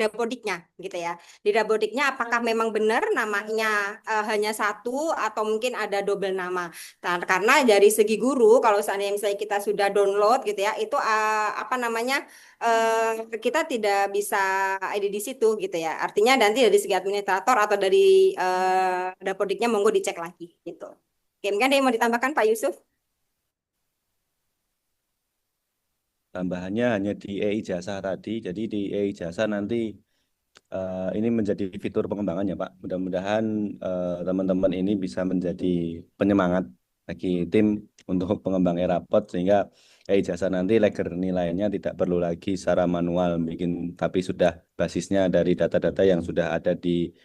S1: dapodiknya, gitu ya. Di dapodiknya apakah memang benar namanya hanya satu atau mungkin ada double nama. Nah, karena dari segi guru, kalau seandainya misalnya kita sudah download, gitu ya, itu apa namanya kita tidak bisa ID di situ, gitu ya. Artinya nanti dari segi administrator atau dari dapodiknya, monggo dicek lagi, gitu. Oke, mungkin ada yang mau ditambahkan Pak Yusuf?
S4: Tambahannya hanya di e-ijazah tadi. Jadi di e-ijazah nanti ini menjadi fitur pengembangan ya Pak. Mudah-mudahan teman-teman ini bisa menjadi penyemangat bagi tim untuk pengembang e-rapot sehingga ijazah nanti leger nilainya tidak perlu lagi secara manual bikin, tapi sudah basisnya dari data-data yang sudah ada di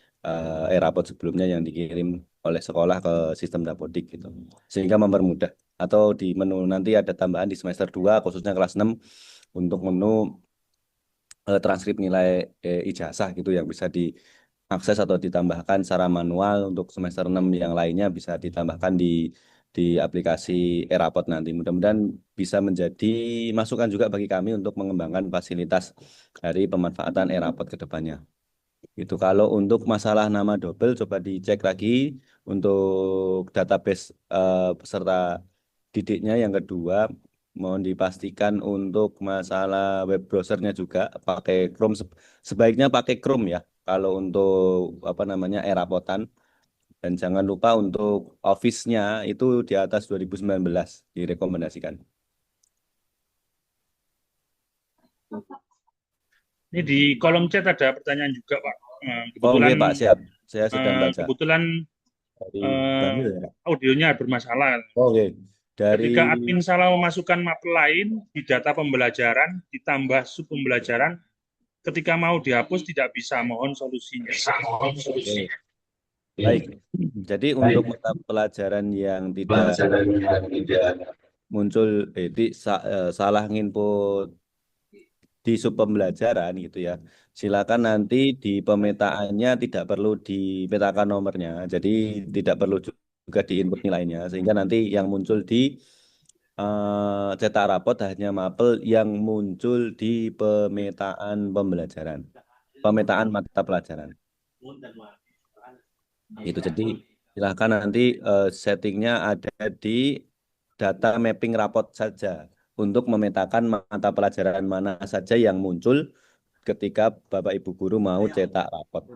S4: e-rapot sebelumnya yang dikirim oleh sekolah ke sistem Dapodik gitu. Sehingga mempermudah. Atau di menu nanti ada tambahan di semester 2 khususnya kelas 6 untuk menu transkrip nilai ijazah gitu yang bisa diakses atau ditambahkan secara manual. Untuk semester 6 yang lainnya bisa ditambahkan di aplikasi e-rapot nanti. Mudah-mudahan bisa menjadi masukan juga bagi kami untuk mengembangkan fasilitas dari pemanfaatan e-rapot ke depannya. Itu kalau untuk masalah nama double coba dicek lagi untuk database peserta didiknya. Yang kedua, mohon dipastikan untuk masalah web browsernya juga pakai Chrome, sebaiknya pakai Chrome ya kalau untuk apa namanya e-rapotan. Dan jangan lupa untuk Office-nya itu di atas 2019 direkomendasikan.
S2: Ini di kolom chat ada pertanyaan juga Pak.
S4: Oh,
S2: Kebetulan
S4: oke Pak, siap. Saya sedang baca.
S2: kebetulan
S4: Dari Bangil ya, Pak?
S2: audionya bermasalah.
S4: Oh, oke. Dari
S2: Ketika admin salah memasukkan mapel lain di data pembelajaran ditambah sub pembelajaran, ketika mau dihapus tidak bisa. Mohon solusinya.
S4: Oke. Baik. Jadi untuk mata pelajaran yang tidak muncul salah nginput di sub pembelajaran gitu ya. Silakan nanti di pemetaannya tidak perlu dipetakan nomornya. Jadi tidak perlu juga diinput nilainya sehingga nanti yang muncul di cetak rapot hanya mapel yang muncul di pemetaan pembelajaran. Pemetaan mata pelajaran. Itu jadi silahkan nanti settingnya ada di data mapping rapot saja untuk memetakan mata pelajaran mana saja yang muncul ketika Bapak Ibu guru mau cetak rapot.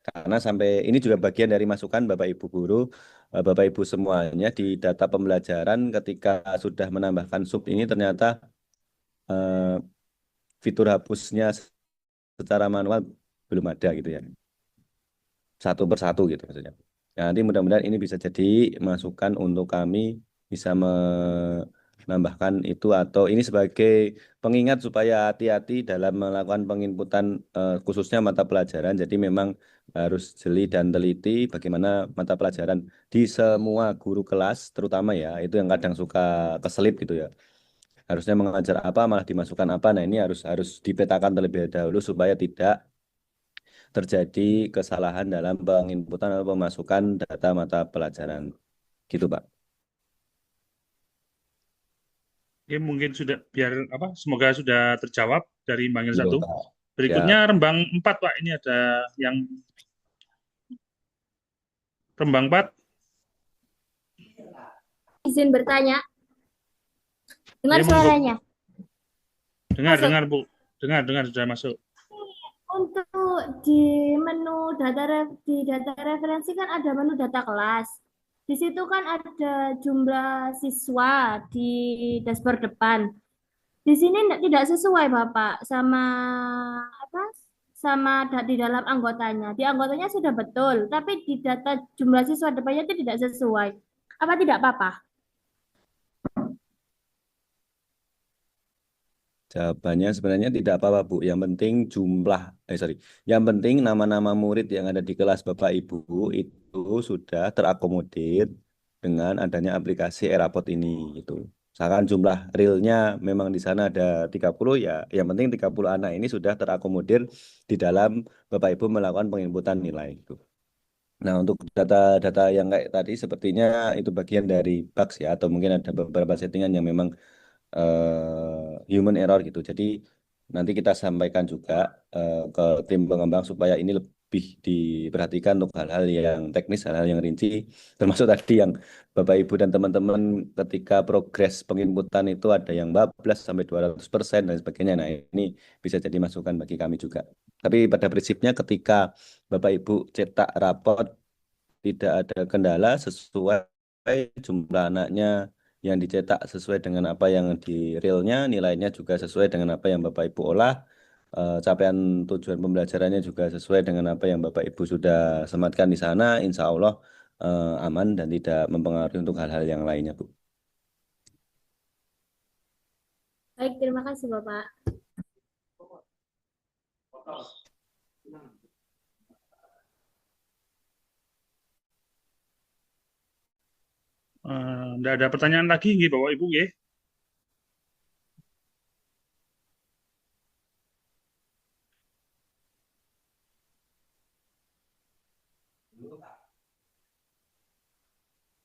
S4: Karena sampai ini juga bagian dari masukan Bapak Ibu guru, Bapak Ibu semuanya di data pembelajaran ketika sudah menambahkan sub ini ternyata fitur hapusnya secara manual belum ada gitu ya. Satu persatu gitu maksudnya. Nah, nanti mudah-mudahan ini bisa jadi masukan untuk kami bisa menambahkan itu atau ini sebagai pengingat supaya hati-hati dalam melakukan penginputan khususnya mata pelajaran. Jadi memang harus jeli dan teliti bagaimana mata pelajaran di semua guru kelas terutama ya, itu yang kadang suka keselip gitu ya. Harusnya mengajar apa malah dimasukkan apa. Nah, ini harus dipetakan terlebih dahulu supaya tidak terjadi kesalahan dalam penginputan atau pemasukan data mata pelajaran. Gitu, Pak.
S2: Oke, mungkin sudah biar apa? Semoga sudah terjawab dari Bangil
S4: Iya,
S2: 1.
S4: Pak.
S2: Berikutnya
S4: Siap.
S2: Rembang 4, Pak. Ini ada yang Rembang 4.
S8: Izin bertanya, dengar
S2: Ya, monggo.
S8: suaranya.
S2: Dengar,
S8: Masuk.
S2: dengar, Bu. Dengar, sudah masuk.
S8: Untuk di menu di data referensi kan ada menu data kelas. Di situ kan ada jumlah siswa di dashboard depan. Di sini tidak sesuai Bapak sama apa? Di dalam anggotanya. Di anggotanya sudah betul, tapi di data jumlah siswa depannya itu tidak sesuai. Apa tidak apa-apa?
S4: Jawabannya sebenarnya tidak apa-apa, Bu. Yang penting Yang penting nama-nama murid yang ada di kelas Bapak Ibu itu sudah terakomodir dengan adanya aplikasi Erapot ini itu. Misalkan jumlah realnya memang di sana ada 30 ya, yang penting 30 anak ini sudah terakomodir di dalam Bapak Ibu melakukan penginputan nilai itu. Nah, untuk data-data yang kayak tadi sepertinya itu bagian dari bugs ya, atau mungkin ada beberapa settingan yang memang human error gitu. Jadi nanti kita sampaikan juga ke tim pengembang supaya ini lebih diperhatikan untuk hal-hal yang teknis, hal-hal yang rinci, termasuk tadi yang Bapak Ibu dan teman-teman ketika progres penginputan itu ada yang bablas sampai 200% dan sebagainya. Nah, ini bisa jadi masukan bagi kami juga. Tapi pada prinsipnya ketika Bapak Ibu cetak raport tidak ada kendala sesuai jumlah anaknya yang dicetak sesuai dengan apa yang di realnya, nilainya juga sesuai dengan apa yang Bapak Ibu olah, capaian tujuan pembelajarannya juga sesuai dengan apa yang Bapak Ibu sudah sematkan di sana, insya Allah aman dan tidak mempengaruhi untuk hal-hal yang lainnya, Bu.
S8: Baik, terima kasih Bapak.
S2: Tidak ada pertanyaan lagi, nggih, Bapak Ibu, nggih.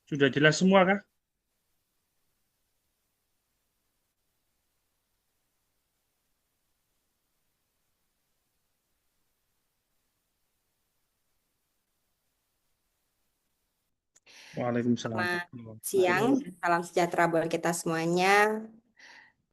S2: Sudah jelas semua kah? Waalaikumsalam.
S1: Selamat siang, salam sejahtera buat kita semuanya.